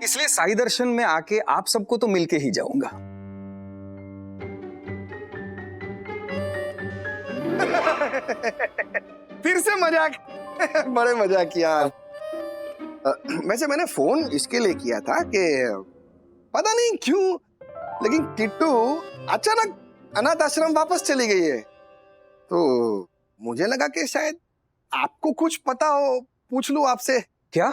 इसलिए साई दर्शन में आके आप सबको तो मिलके ही जाऊंगा। फिर से मजाक बड़े मजाक किया। वैसे मैंने फोन इसके लिए किया था कि पता नहीं क्यों लेकिन किट्टू अचानक अनाथ आश्रम वापस चली गई है, तो मुझे लगा कि शायद आपको कुछ पता हो, पूछ लूं आपसे। क्या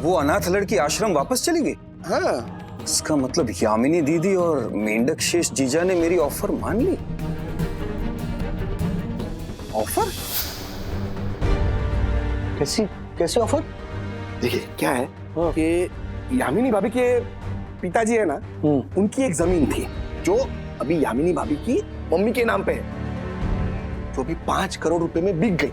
वो अनाथ लड़की आश्रम वापस चली गई? हाँ। इसका मतलब यामिनी दीदी और मेंढक शेष जीजा ने मेरी ऑफर मान ली। ऑफर? कैसी ऑफर? देखिए क्या है कि यामिनी भाभी के पिताजी है ना, उनकी एक जमीन थी जो अभी यामिनी भाभी की मम्मी के नाम पे है, जो भी 5 करोड़ रुपए में बिक गई।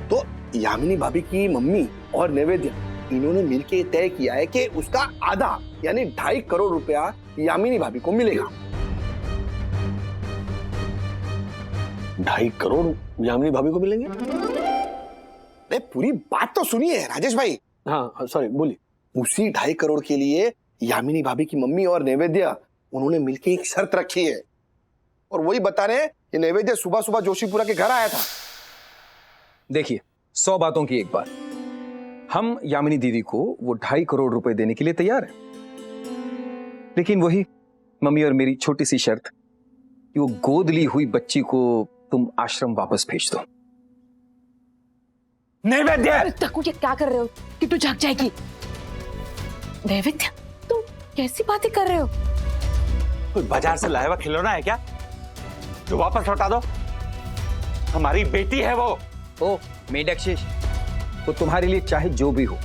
तो यामिनी भाभी की मम्मी और नैवेद्य इन्होंने मिलके तय किया है कि उसका आधा यानी 2.5 करोड़ रुपया यामिनी भाभी को मिलेगा। 2.5 करोड़ यामिनी भाभी को मिलेंगे? अरे पूरी बात तो सुनिए राजेश भाई। हाँ सॉरी, बोलिए। उसी 2.5 करोड़ के लिए यामिनी भाभी की मम्मी और नैवेद्य उन्होंने मिलके एक शर्त रखी है, और वही बता रहे हैं कि नैवेद्य सुबह सुबह जोशीपुरा के घर आया था। देखिए, 100 बातों की एक बात, हम यामिनी दीदी को वो 2.5 करोड़ रुपए देने के लिए तैयार हैं, लेकिन वही मम्मी और मेरी छोटी सी शर्त कि वो गोद ली हुई बच्ची को तुम आश्रम वापस भेज दो। नैवेद्य, तक्कू ये क्या कर रहे हो? किट्टू जाग जाएगी। नैवेद्य, तुम कैसी बातें कर रहे हो? कोई बाजार से लाया हुआ खिलौना है क्या जो वापस लौटा दो? हमारी बेटी है वो। ओ मेढक, वो तुम्हारे लिए चाहे जो भी हो,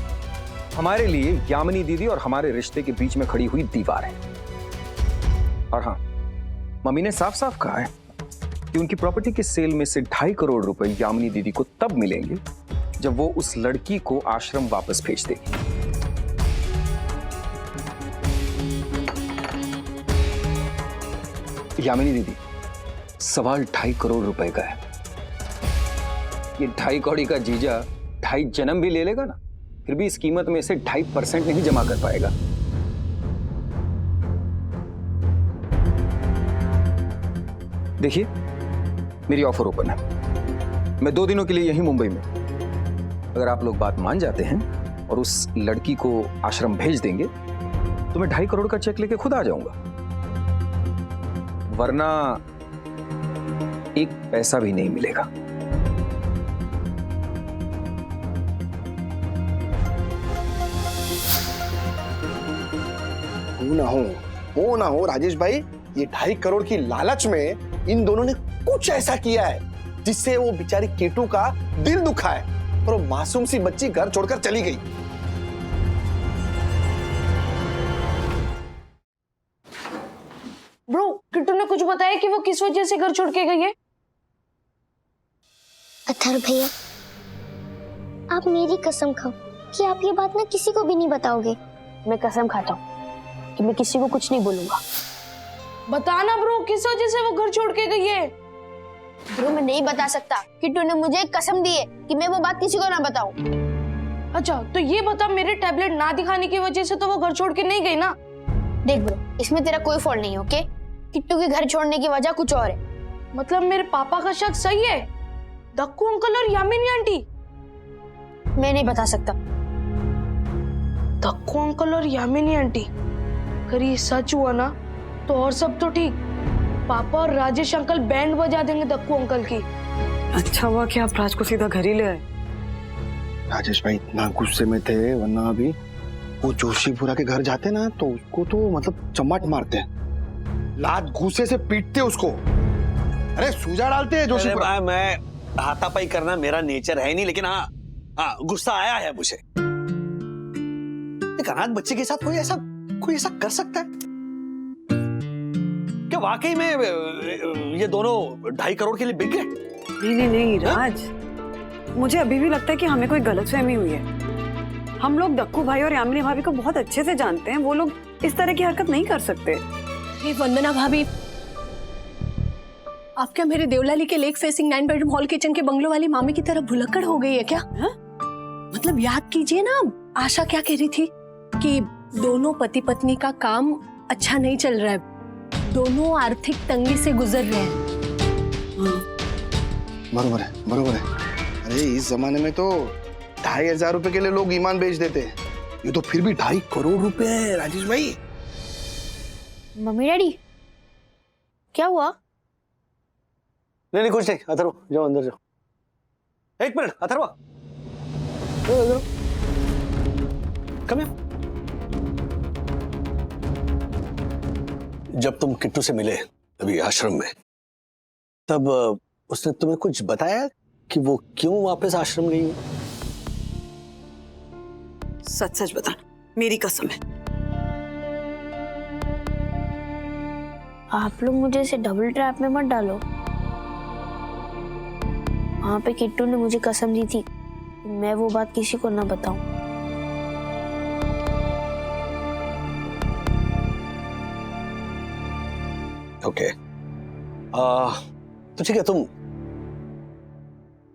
हमारे लिए यामिनी दीदी और हमारे रिश्ते के बीच में खड़ी हुई दीवार है। और हाँ, मम्मी ने साफ साफ कहा है कि उनकी प्रॉपर्टी के सेल में से 2.5 करोड़ रुपए यामिनी दीदी को तब मिलेंगे जब वो उस लड़की को आश्रम वापस भेज देगी। यामिनी दीदी, सवाल 2.5 करोड़ रुपए का है। ये 2.5 कौड़ी का जीजा 2.5 जन्म भी ले लेगा ना, फिर भी इस कीमत में से 2.5% नहीं जमा कर पाएगा। देखिए, मेरी ऑफर ओपन है। मैं 2 दिनों के लिए यहीं मुंबई में, अगर आप लोग बात मान जाते हैं और उस लड़की को आश्रम भेज देंगे तो मैं 2.5 करोड़ का चेक लेके खुद आ जाऊंगा, वरना 1 पैसा भी नहीं मिलेगा। हो ना हो राजेश भाई, ये 2.5 करोड़ की लालच में इन दोनों ने कुछ ऐसा किया है जिससे वो बेचारी किट्टू का दिल दुखा है और वो मासूम सी बच्ची घर छोड़कर चली गई। ब्रो, किट्टू ने कुछ बताया कि वो किस वजह से घर छोड़ के गई है? अथर्व भैया, आप मेरी कसम खाओ कि आप ये बात ना किसी को भी नहीं बताओगे। मैं कसम खाता हूँ कि मैं किसी को कुछ नहीं बोलूंगा। बताना ब्रो, किस वजह से वो घर छोड़ के गई है? ब्रो, मैं नहीं बता सकता। किट्टू ने मुझे कसम दी है कि मैं वो बात किसी को ना बताऊं। अच्छा, तो ये बता, मेरे टैबलेट ना दिखाने की वजह से तो वो घर छोड़ के नहीं गई ना? देख ब्रो, इसमें तेरा कोई फॉल्ट नहीं है, ओके? किट्टू के घर छोड़ने की वजह कुछ और है। मतलब मेरे पापा का शक सही है? दक्कू अंकल और यामिनी आंटी? मैं नहीं बता सकता। दक्कू अंकल और यामिनी आंटी, अगर ये सच हुआ ना तो और सब तो ठीक, पापा और राजेश अंकल बैंड बजा देंगे दक्कू अंकल की। अच्छा हुआ कि आप राज को सीधा घर ही ले आए। राजेश भाई इतना गुस्से में थे, वरना अभी वो जोशीपुरा के घर जाते ना तो उसको तो मतलब चम्मच मारते, लात घूसे से पीटते उसको, अरे सूजा डालते हैं जोशीपुरा। मैं हाथापाई करना मेरा नेचर है नहीं, लेकिन हाँ गुस्सा आया है मुझे। एक अनाथ बच्चे के साथ कोई ऐसा कर सकता है क्या? वाकई में ये दोनों 2.5 करोड़ के लिए बिक गए? नहीं राज, मुझे अभी भी लगता है कि हमें कोई गलतफहमी हुई है। हम लोग दक्कू भाई और यामिनी भाभी को बहुत अच्छे से जानते हैं, वो लोग इस तरह की हरकत नहीं कर सकते। ये वंदना भाभी, आप क्या मेरे देवलाली के lake facing 9 bedroom hall kitchen के बंगलो वाली मामी की तरह भुलक्कड़ हो गई है क्या? मतलब याद कीजिए ना, आशा क्या कह रही थी कि दोनों पति पत्नी का काम अच्छा नहीं चल रहा है, दोनों आर्थिक तंगी से गुजर रहे हैं। बरोबर है। अरे इस जमाने में तो 2,500 रुपए के लिए लोग ईमान बेच देते हैं, ये तो फिर भी 2.5 करोड़ रुपए है राजेश भाई। मम्मी डैडी, क्या हुआ? नहीं कुछ नहीं। अथर्व जाओ अंदर जाओ। 1 मिनट अथर्व, कम हियर। जब तुम किट्टू से मिले अभी आश्रम में, तब उसने तुम्हें कुछ बताया कि वो क्यों वापस आश्रम गई? सच बता, मेरी कसम है। आप लोग मुझे इसे डबल ट्रैप में मत डालो। वहां पे किट्टू ने मुझे कसम दी थी मैं वो बात किसी को ना बताऊं। ओके, तो ठीक है, तुम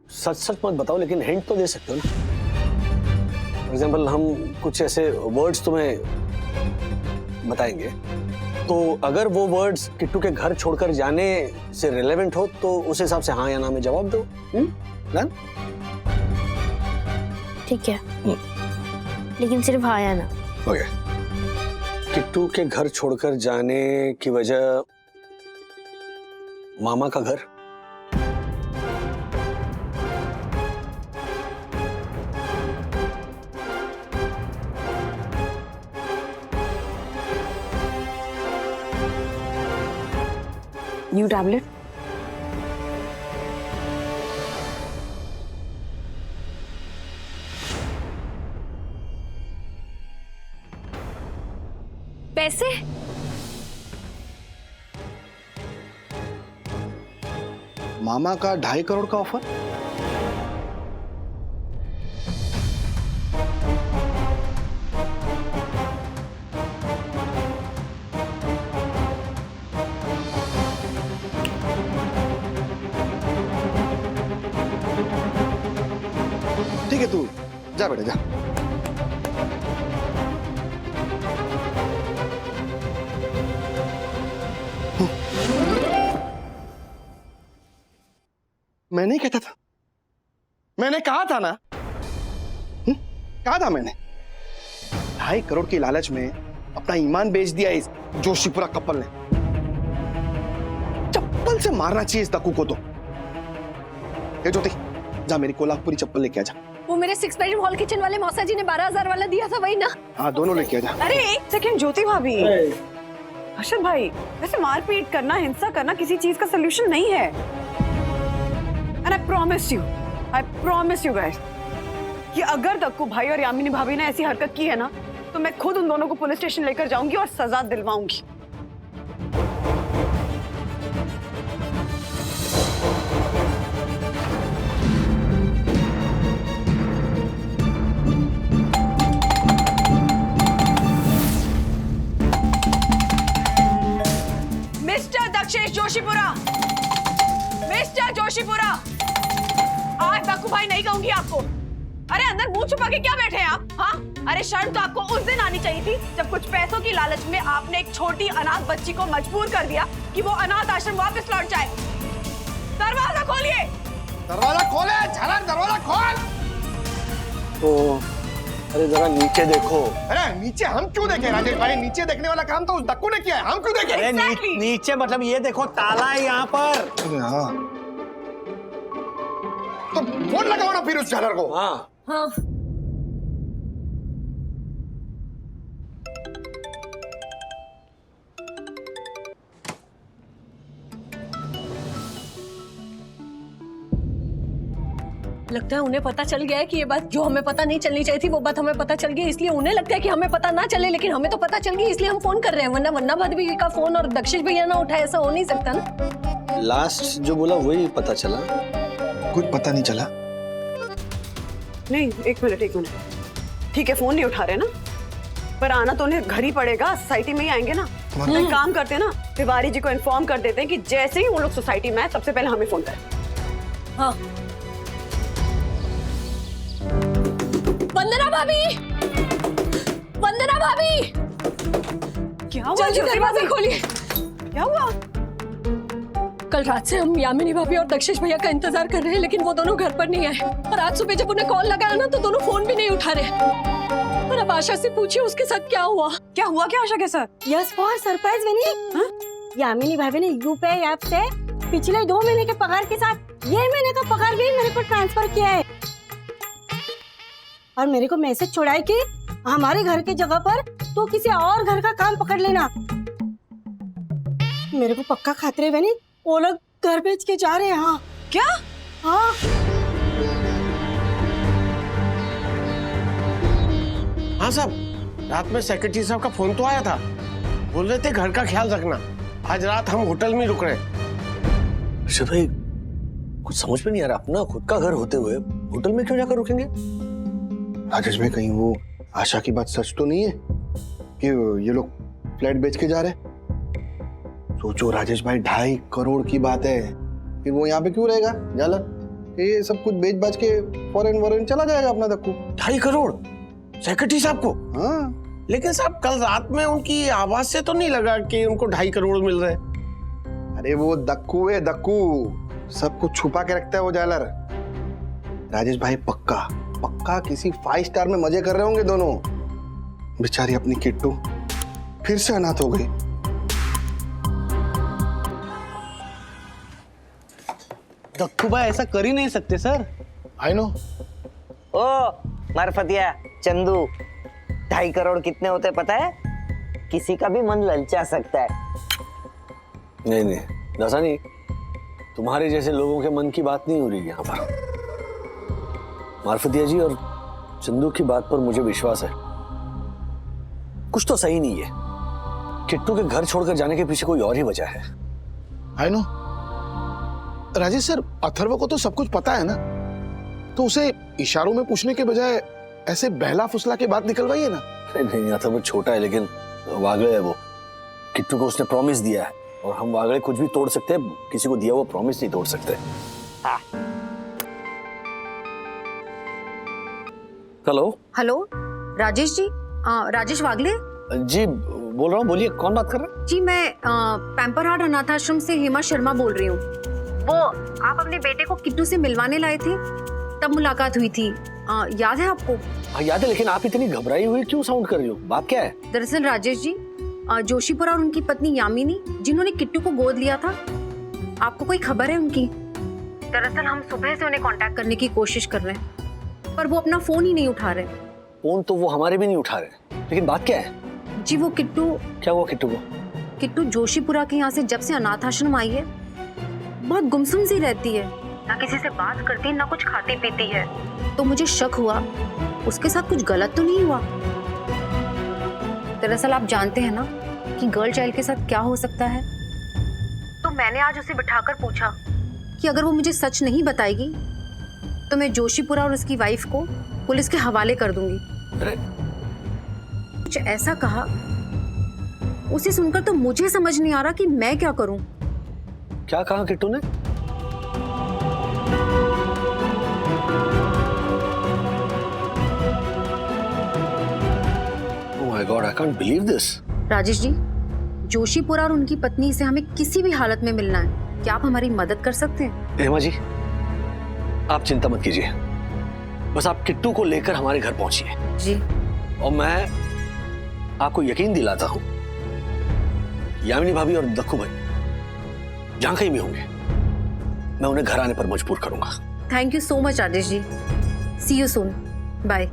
सच मत बताओ, लेकिन हिंट तो दे सकते हो ना। फॉर एग्जाम्पल, हम कुछ ऐसे वर्ड्स तुम्हें बताएंगे, तो अगर वो वर्ड्स किट्टू के घर छोड़कर जाने से रिलेवेंट हो तो उस हिसाब से हाँ या ना में जवाब दो। डन? ठीक है, लेकिन सिर्फ आया ना। ओके। किट्टू के घर छोड़कर जाने की वजह मामा का घर। New tablet. पैसे? मामा का 2.5 करोड़ का ऑफर। ठीक है, तू जा बेटा जा। मैं नहीं कहता था, मैंने कहा था ना, कहा था मैंने। 2.5 करोड़ की लालच में अपना ईमान बेच दिया इस जोशीपुरा कपल ने। चप्पल से मारना चाहिए इस दक्कू को तो। ये ज्योति, जा मेरी कोल्हापुरी चप्पल लेके आ जा। वो मेरे 6 बेडरूम हॉल किचन वाले मौसा जी ने 12,000 वाला दिया था, वही ना? हाँ, दोनों लेके आ जा। अरे एक सेकंड ज्योति भाभी, हर्षद भाई, वैसे मारपीट करना, हिंसा करना किसी चीज का सोल्यूशन नहीं है। And I promise you guys कि अगर दक्कू भाई और यामिनी भाभी ने ऐसी हरकत की है ना, तो मैं खुद उन दोनों को पुलिस स्टेशन लेकर जाऊंगी और सजा दिलवाऊंगी। मिस्टर दक्षेश जोशीपुरा, मिस्टर जोशीपुरा, आज दक्कू भाई नहीं कहूंगी आपको। अरे अंदर मुंह छुपा के क्या बैठे हैं आप? हाँ, अरे शर्म तो आपको उस दिन आनी चाहिए थी जब कुछ पैसों की लालच में आपने एक छोटी अनाथ बच्ची को मजबूर कर दिया कि वो अनाथ आश्रम वापस लौट जाए। दरवाजा खोलिए। दरवाजा खोले, झालर दरवाजा खोल। तो अरे जरा नीचे देखो। अरे नीचे हम क्यों देखें राजेश भाई? नीचे देखने वाला काम तो उस दक्कू ने किया है, हम क्यों देखें? अरे नीचे मतलब ये देखो, ताला है यहाँ पर। अरे हाँ, तो फोन लगाओ ना फिर उस झालर को। हाँ हाँ। लगता है उन्हें पता चल गया है कि ये बात जो हमें पता नहीं चलनी चाहिए थी वो बात हमें पता चल गई, इसलिए उन्हें लगता है कि हमें पता ना चले, लेकिन हमें तो पता चल गई इसलिए हम फोन कर रहे हैं। वरना भाभी का फोन और दक्षिश भैया ना उठाए, ऐसा हो नहीं सकता ना। लास्ट जो बोला वही पता चला, कुछ पता नहीं चला। नहीं, एक मिनट। ठीक है, फोन नहीं उठा रहे ना, पर आना तो उन्हें घर ही पड़ेगा, सोसाइटी में ही आएंगे ना। एक काम करते हैं ना, तिवारी जी को इन्फॉर्म कर देते हैं कि जैसे ही वो लोग सोसाइटी में आए सबसे पहले हमें फोन करें। हाँ। वंदना भाभी, वंदना भाभी, क्या हुआ? जल्दी दरवाजा खोलिए। क्या हुआ? कल रात से हम यामिनी भाभी और दक्षिश भैया का इंतजार कर रहे हैं, लेकिन वो दोनों घर पर नहीं आए। और आज सुबह जब उन्हें कॉल लगाया ना तो दोनों फोन भी नहीं उठा रहे। और अब आशा से पूछिए उसके साथ क्या हुआ। क्या हुआ क्या आशा के साथ? यस फॉर सरप्राइज विनी। यामिनी भाभी ने यूपीआई ऐप से पिछले 2 महीने के पगार के साथ ये महीने का पगार भी मेरे को ट्रांसफर किया है, और मेरे को मैसेज छोड़ा है कि हमारे घर के जगह पर तो किसी और घर का काम पकड़ लेना। मेरे को पक्का खातरे बनी वो लोग घर बेच के जा रहे हैं। हाँ। क्या? हाँ। हाँ साहब, रात में सेक्रेटरी साहब का फोन तो आया था, बोल रहे थे घर का ख्याल रखना, आज रात हम होटल में रुक रहे। अर्षद भाई, कुछ समझ में नहीं आ रहा, अपना खुद का घर होते हुए होटल में क्यों जाकर रुकेंगे? राजेश भाई, कहीं वो आशा की बात सच तो नहीं है कि ये लोग फ्लैट बेच के जा रहे हैं? सोचो राजेश भाई, 2.5 करोड़ की बात है, फिर वो यहाँ पे क्यों रहेगा जालर? ये सब कुछ बेच बाच के फॉरेन चला जाएगा अपना दक्कू। 2.5 करोड़ सेक्रेटरी साहब को? हाँ। लेकिन साहब कल रात में उनकी आवाज से तो नहीं लगा कि उनको 2.5 करोड़ मिल रहे। अरे वो दक्कू है, दक्कू सब कुछ छुपा के रखता है वो जालर। राजेश भाई पक्का पक्का किसी 5 स्टार में मजे कर रहे होंगे दोनों। बेचारी अपनी किट्टू फिर से अनाथ हो गई। दक्कू भाई ऐसा कर ही नहीं सकते सर। I know. ओ मारफतिया चंदू, 2.5 करोड़ कितने होते पता है? किसी का भी मन ललचा सकता है। नहीं नहीं दसा नहीं, तुम्हारे जैसे लोगों के मन की बात नहीं हो रही यहाँ पर। मारफतिया जी और चंदू की बात पर मुझे विश्वास है, कुछ तो सही नहीं है। किट्टू के घर छोड़कर जाने के पीछे कोई और ही वजह है। I know. Rajesh sir, Atharva को तो सब कुछ पता है ना, तो उसे इशारों में पूछने के बजाय ऐसे बहला फुसला के बात निकलवाइए ना। नहीं, अथर्व छोटा है लेकिन वागड़े है वो। किट्टू को उसने प्रॉमिस दिया है और हम वागड़े कुछ भी तोड़ सकते हैं, किसी को दिया हुआ प्रॉमिस नहीं तोड़ सकते। हेलो हेलो राजेश जी, राजेश वागले जी बोल रहा हूँ, बोलिए कौन बात कर रहे हैं? जी, मैं पैम्पर हार्ट अनाथ आश्रम से हेमा शर्मा बोल रही हूँ। वो आप अपने बेटे को किट्टू से मिलवाने लाए थे, तब मुलाकात हुई थी, याद है आपको? हाँ याद है, लेकिन आप इतनी घबराई हुई क्यों साउंड कर रही हो? बात क्या है? दरअसल राजेश जी, जोशीपुरा और उनकी पत्नी यामिनी जिन्होंने किट्टू को गोद लिया था, आपको कोई खबर है उनकी? दरअसल हम सुबह से उन्हें कांटेक्ट करने की कोशिश कर रहे हैं, पर वो अपना फोन ही नहीं उठा रहे। फोन तो वो हमारे भी नहीं उठा रहे, लेकिन बात क्या है? जी वो किट्टू। क्या हुआ किट्टू को? किट्टू जोशीपुरा के यहाँ से जब से अनाथ आश्रम आई है, बहुत गुमसुम सी रहती है, ना किसी से बात करती, ना कुछ खाती पीती है। तो मुझे शक हुआ उसके साथ कुछ गलत तो नहीं हुआ। दरअसल आप जानते हैं ना कि गर्ल चाइल्ड के साथ क्या हो सकता है, तो मैंने आज उसे बिठाकर पूछा कि अगर वो मुझे सच नहीं बताएगी तो मैं जोशीपुरा और उसकी वाइफ को पुलिस के हवाले कर दूंगी। कुछ ऐसा कहा, उसे सुनकर तो मुझे समझ नहीं आ रहा कि मैं क्या करूं। क्या कहा किट्टू ने? Oh my God, I can't believe this. Rajesh ji, Joshipura और उनकी पत्नी से हमें किसी भी हालत में मिलना है। क्या आप हमारी मदद कर सकते हैं? हेमा जी, आप चिंता मत कीजिए, बस आप किट्टू को लेकर हमारे घर पहुंचिए जी। और मैं आपको यकीन दिलाता हूं, यामिनी भाभी और दक्कू भाई जहां कहीं भी होंगे, मैं उन्हें घर आने पर मजबूर करूंगा। Thank you so much Rajesh ji. See you soon. Bye.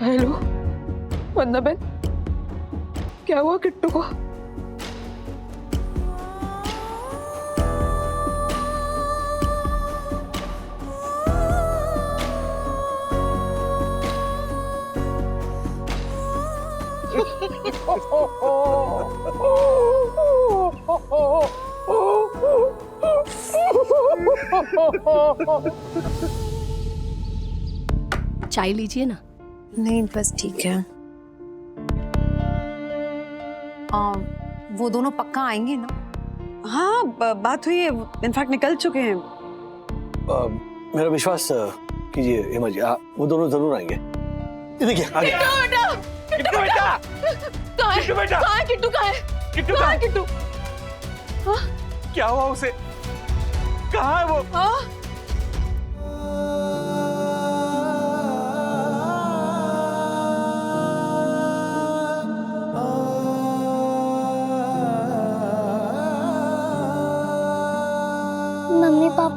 Hello Vandana बहन, क्या हुआ किट्टू को? चाय लीजिए ना। नहीं बस ठीक है। वो दोनों पक्का आएंगे ना? हाँ बात हुई है, इनफैक्ट निकल चुके हैं। मेरा विश्वास कीजिए हेमा जी, वो दोनों जरूर आएंगे। ये देखिए आ गया। किट्टू बेटा, कहाँ है? कहाँ है किट्टू? कहाँ है किट्टू? कहाँ है किट्टू? क्या हुआ उसे? कहाँ है वो?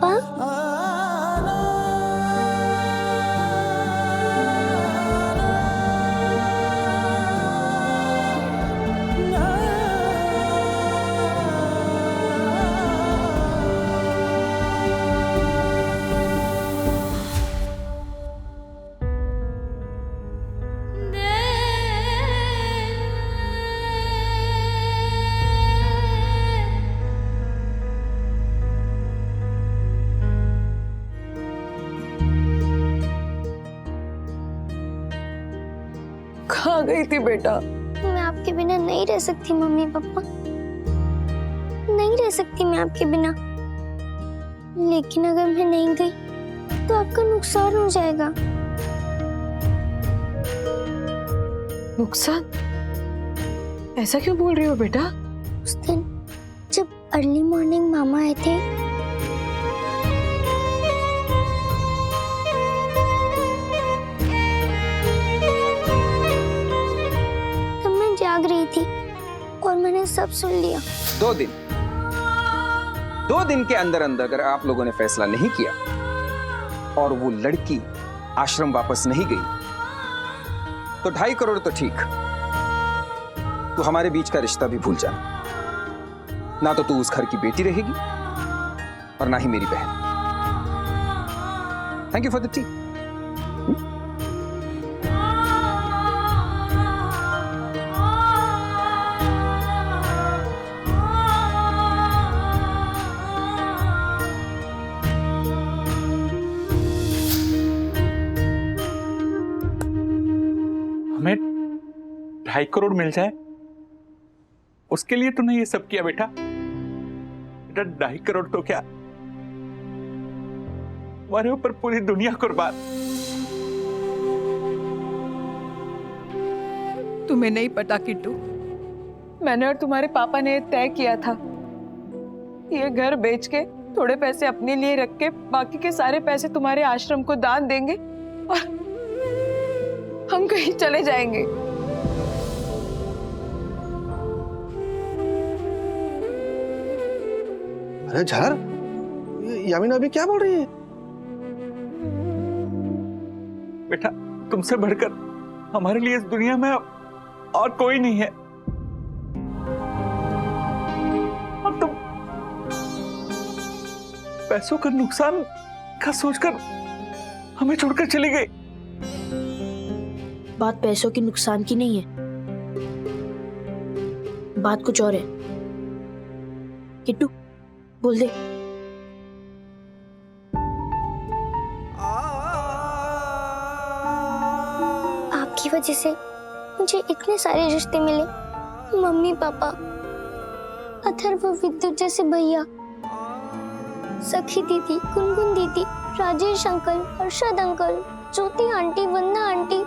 पापा। कहाँ गई थी बेटा? मैं आपके बिना नहीं रह सकती मम्मी पापा, नहीं रह सकती मैं आपके बिना। लेकिन अगर मैं नहीं गई तो आपका नुकसान हो जाएगा। नुकसान? ऐसा क्यों बोल रही हो बेटा? उस दिन जब अर्ली मॉर्निंग मामा आए थे, तब मैं जाग रही थी और मैंने सब सुन लिया। 2 दिन के अंदर अंदर अगर आप लोगों ने फैसला नहीं किया और वो लड़की आश्रम वापस नहीं गई तो 2.5 करोड़ तो ठीक, तो हमारे बीच का रिश्ता भी भूल जाना। ना तो तू उस घर की बेटी रहेगी और ना ही मेरी बहन। Thank you for the T. हमें 2.5 करोड़ मिल जाए उसके लिए तूने ये सब किया बेटा। बेटा 2.5 करोड़ तो क्या, हमारे ऊपर पूरी दुनिया कुर्बान। तुम्हें नहीं पता किट्टू, मैंने और तुम्हारे पापा ने तय किया था ये घर बेच के थोड़े पैसे अपने लिए रख के बाकी के सारे पैसे तुम्हारे आश्रम को दान देंगे और हम कहीं चले जाएंगे। अरे झालर, यामिना अभी क्या बोल रही है? बेटा तुमसे बढ़कर हमारे लिए इस दुनिया में और कोई नहीं है, और तुम पैसों का नुकसान का सोचकर हमें छोड़कर चली गई। बात पैसों के नुकसान की नहीं है, बात कुछ और है। किट्टू बोल दे। आपकी वजह से मुझे इतने सारे रिश्ते मिले, मम्मी पापा, अथर्व विद्युत जैसे भैया, सखी दीदी, गुनगुन दीदी, राजेश अंकल, हर्षद अंकल, ज्योति आंटी, वंदना आंटी,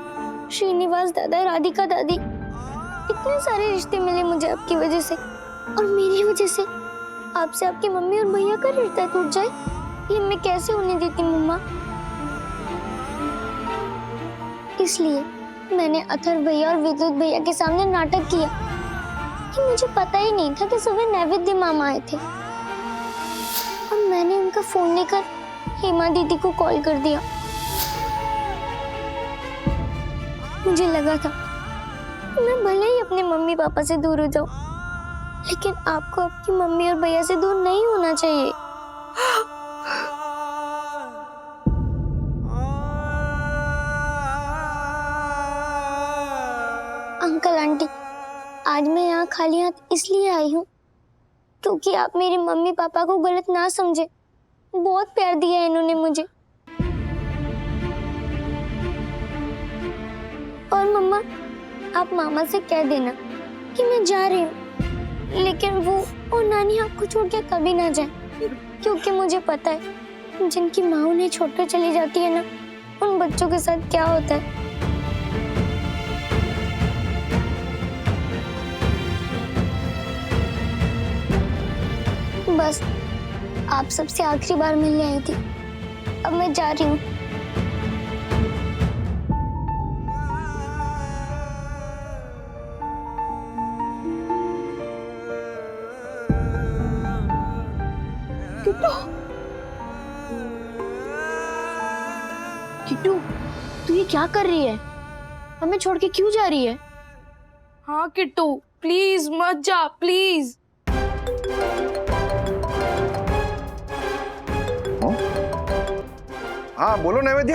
श्रीनिवास दादा, राधिका दादी, इतने सारे रिश्ते मिले मुझे आपकी वजह से। और मेरी वजह से आपसे आपकी मम्मी और भैया का रिश्ता टूट जाए, ये मैं कैसे होने देती मम्मा। इसलिए मैंने अथर्व भैया और विद्युत भैया के सामने नाटक किया कि मुझे पता ही नहीं था कि सुबह नैवेद्य मामा आए थे, और मैंने उनका फोन लेकर हेमा दीदी को कॉल कर दिया। मुझे लगा था मैं भले ही अपने मम्मी पापा से दूर हो जाऊं, लेकिन आपको आपकी मम्मी और भैया से दूर नहीं होना चाहिए। अंकल आंटी, आज मैं यहाँ खाली हाथ इसलिए आई हूँ क्योंकि आप मेरी मम्मी पापा को गलत ना समझे। बहुत प्यार दिया है इन्होंने मुझे। और मम्मा, आप मामा से कह देना कि मैं जा रही हूँ, लेकिन वो और नानी आपको छोड़ के कभी ना जाए, क्योंकि मुझे पता है जिनकी माँ उन्हें छोड़कर चली जाती है ना, उन बच्चों के साथ क्या होता है। बस आप सबसे आखिरी बार मिलने आई थी, अब मैं जा रही हूँ। तू ये क्या कर रही है? हमें छोड़ के क्यों जा रही है? हाँ किट्टू, प्लीज मत जा, प्लीज। हाँ बोलो नैवेद्य।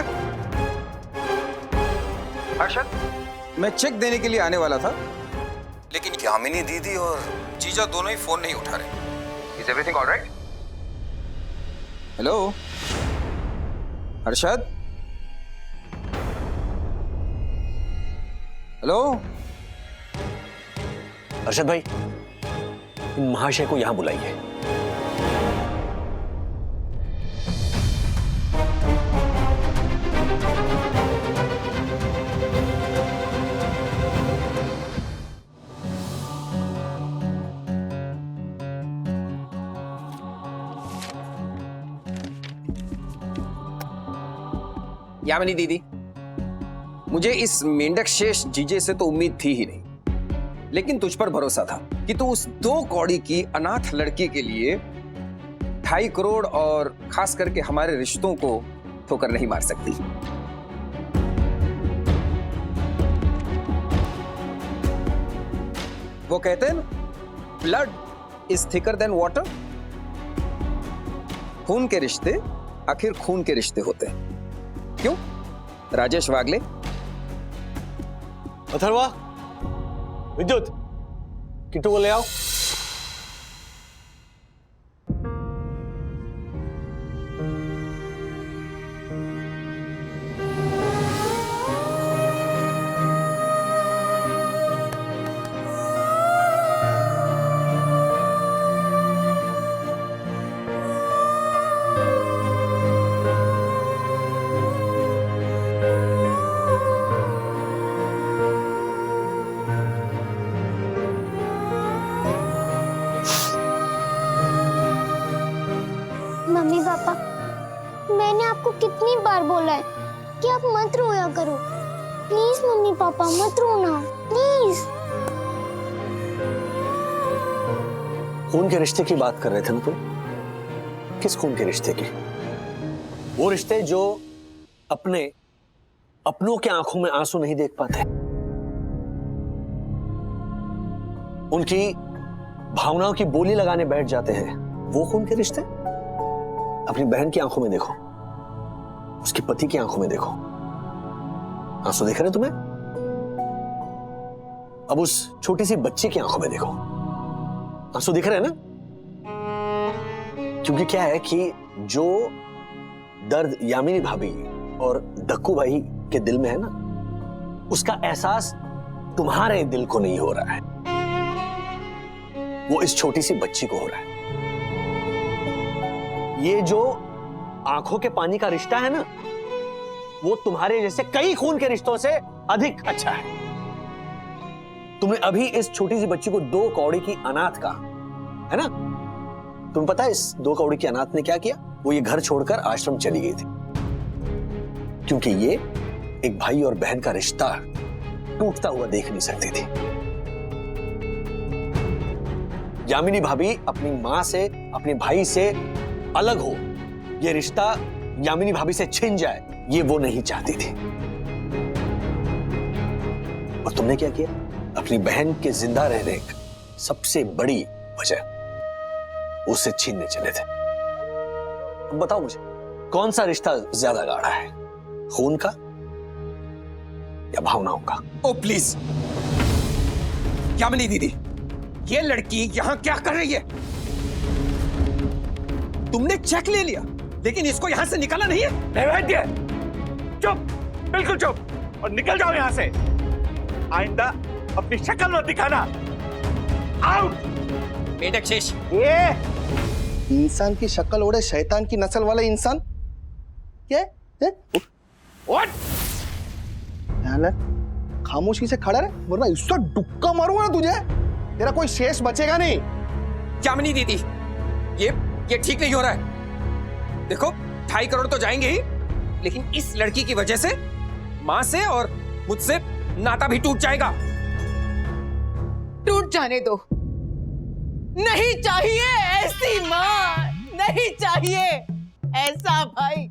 अरशद, मैं चेक देने के लिए आने वाला था, लेकिन यामिनी दीदी और जीजा दोनों ही फोन नहीं उठा रहे। Is everything alright? Hello Arshad, hello Arshad भाई, इन महाशय को यहां बुलाइए। यामिनी दीदी, मुझे इस मेंढक शेष जीजे से तो उम्मीद थी ही नहीं, लेकिन तुझ पर भरोसा था कि तू उस 2 कौड़ी की अनाथ लड़की के लिए 2.5 करोड़ और खास करके हमारे रिश्तों को ठोकर नहीं मार सकती। वो कहते हैं ना, blood is thicker than water. खून के रिश्ते आखिर खून के रिश्ते होते हैं, क्यों राजेश वागले? अथर्वा, विद्युत, किट्टू को ले आओ। मम्मी पापा, मैंने आपको कितनी बार बोला है कि आप मत रोया करो। प्लीज मम्मी पापा मत रोना, प्लीज। खून के रिश्ते की बात कर रहे थे ना तुम? किस खून के रिश्ते की? वो रिश्ते जो अपनों के आंखों में आंसू नहीं देख पाते, उनकी भावनाओं की बोली लगाने बैठ जाते हैं, वो खून के रिश्ते? अपनी बहन की आंखों में देखो, उसके पति की आंखों में देखो, आंसू दिख रहे तुम्हें? अब उस छोटी सी बच्ची की आंखों में देखो, आंसू दिख रहे हैं ना? क्योंकि क्या है कि जो दर्द यामिनी भाभी और दक्कू भाई के दिल में है ना, उसका एहसास तुम्हारे दिल को नहीं हो रहा है, वो इस छोटी सी बच्ची को हो रहा है। ये जो आंखों के पानी का रिश्ता है ना, वो तुम्हारे जैसे कई खून के रिश्तों से अधिक अच्छा है। तुमने अभी इस छोटी सी बच्ची को 2 कौड़ी की अनाथ कहा है ना? तुम्हें पता है इस 2 कौड़ी की अनाथ ने क्या किया? वो ये घर छोड़कर आश्रम चली गई थी, क्योंकि ये एक भाई और बहन का रिश्ता टूटता हुआ देख नहीं सकती थी। यामिनी भाभी अपनी मां से, अपने भाई से अलग हो, ये रिश्ता यामिनी भाभी से छिन जाए, ये वो नहीं चाहती थी। और तुमने क्या किया? अपनी बहन के जिंदा रहने की सबसे बड़ी वजह उससे छीनने चले थे। अब बताओ मुझे, कौन सा रिश्ता ज्यादा गाढ़ा है, खून का या भावनाओं का? ओ प्लीज यामिनी दीदी, ये लड़की यहां क्या कर रही है? तुमने चेक ले लिया, लेकिन इसको यहां से निकाला नहीं है? नैवेद्य, चुप, बिल्कुल चुप, और निकल जाओ यहां से। आइंदा अपनी शक्ल मत दिखाना। आउट। मेढक शेष, ये इंसान की शक्ल ओढ़े शैतान की नस्ल वाला इंसान क्या? व्हाट? खामोशी से खड़ा रहे, वरना इसका डुक्का मारूंगा ना तुझे, तेरा कोई शेष बचेगा नहीं। यामिनी दीदी, ये ठीक नहीं हो रहा है। देखो 2.5 करोड़ तो जाएंगे ही, लेकिन इस लड़की की वजह से मां से और मुझसे नाता भी टूट जाएगा। टूट जाने दो। नहीं चाहिए ऐसी माँ, नहीं चाहिए ऐसा भाई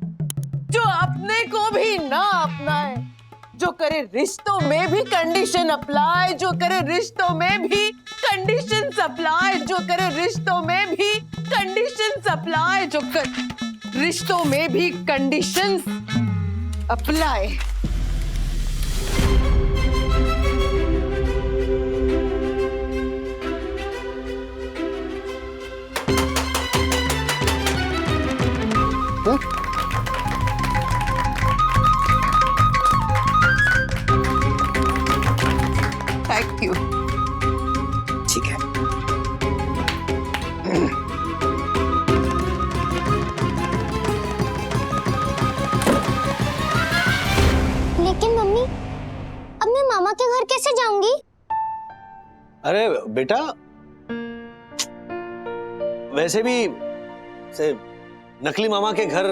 जो अपने को भी ना अपनाए। करे रिश्तों में भी कंडीशन अप्लाई, जो करे रिश्तों में भी कंडीशन अप्लाई, जो करे रिश्तों में भी कंडीशन अप्लाई, जो कर रिश्तों में भी कंडीशन अप्लाई। Thank you. ठीक है। लेकिन मम्मी, अब मैं मामा के घर कैसे जाऊंगी? अरे बेटा, वैसे भी से नकली मामा के घर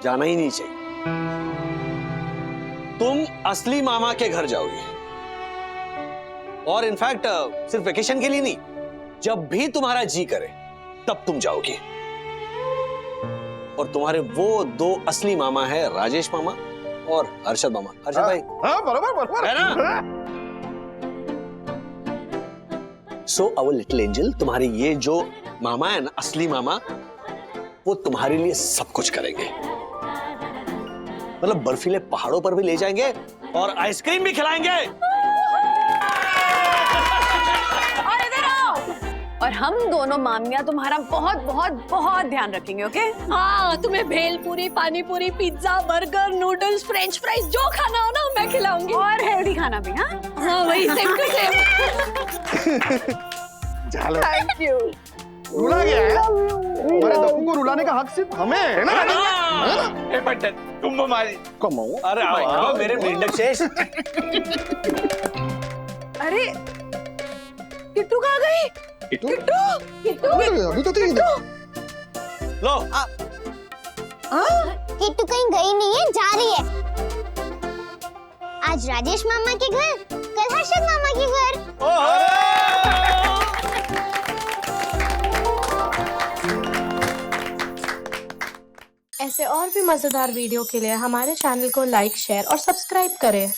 जाना ही नहीं चाहिए। तुम असली मामा के घर जाओगी, और इनफैक्ट सिर्फ वेकेशन के लिए नहीं, जब भी तुम्हारा जी करे तब तुम जाओगी। और तुम्हारे वो दो असली मामा है, राजेश मामा और हर्षद मामा। हर्षद भाई, हाँ बराबर है ना? सो आवर लिटिल एंजल, तुम्हारे ये जो मामा है ना, असली मामा, वो तुम्हारे लिए सब कुछ करेंगे। मतलब बर्फीले पहाड़ों पर भी ले जाएंगे और आइसक्रीम भी खिलाएंगे। और इधर आओ। और हम दोनों मामियां तुम्हारा बहुत बहुत बहुत ध्यान रखेंगे, ओके? हाँ, तुम्हें भेलपूरी, पानी पूरी, pizza, burger, noodles, French fries, जो खाना हो ना मैं खिलाऊंगी। और हेल्दी खाना भी। हाँ हाँ, वही सेम टू सेम। झालर थैंक यू। रुला गया है। हमारे दक्कू को रुलाने का हक सिर्फ हमें है ना? ए बटन तुम हमारी कमाओ। अरे आओ मेरे मेंढक शेष। अरे किट्टू कहाँ गई? किट्टू अभी तो थी। लो किट्टू कहीं गई नहीं है, जा रही है। आज राजेश मामा के घर, कल हर्षद मामा के घर। ऐसे और भी मजेदार वीडियो के लिए हमारे चैनल को लाइक, शेयर और सब्सक्राइब करें।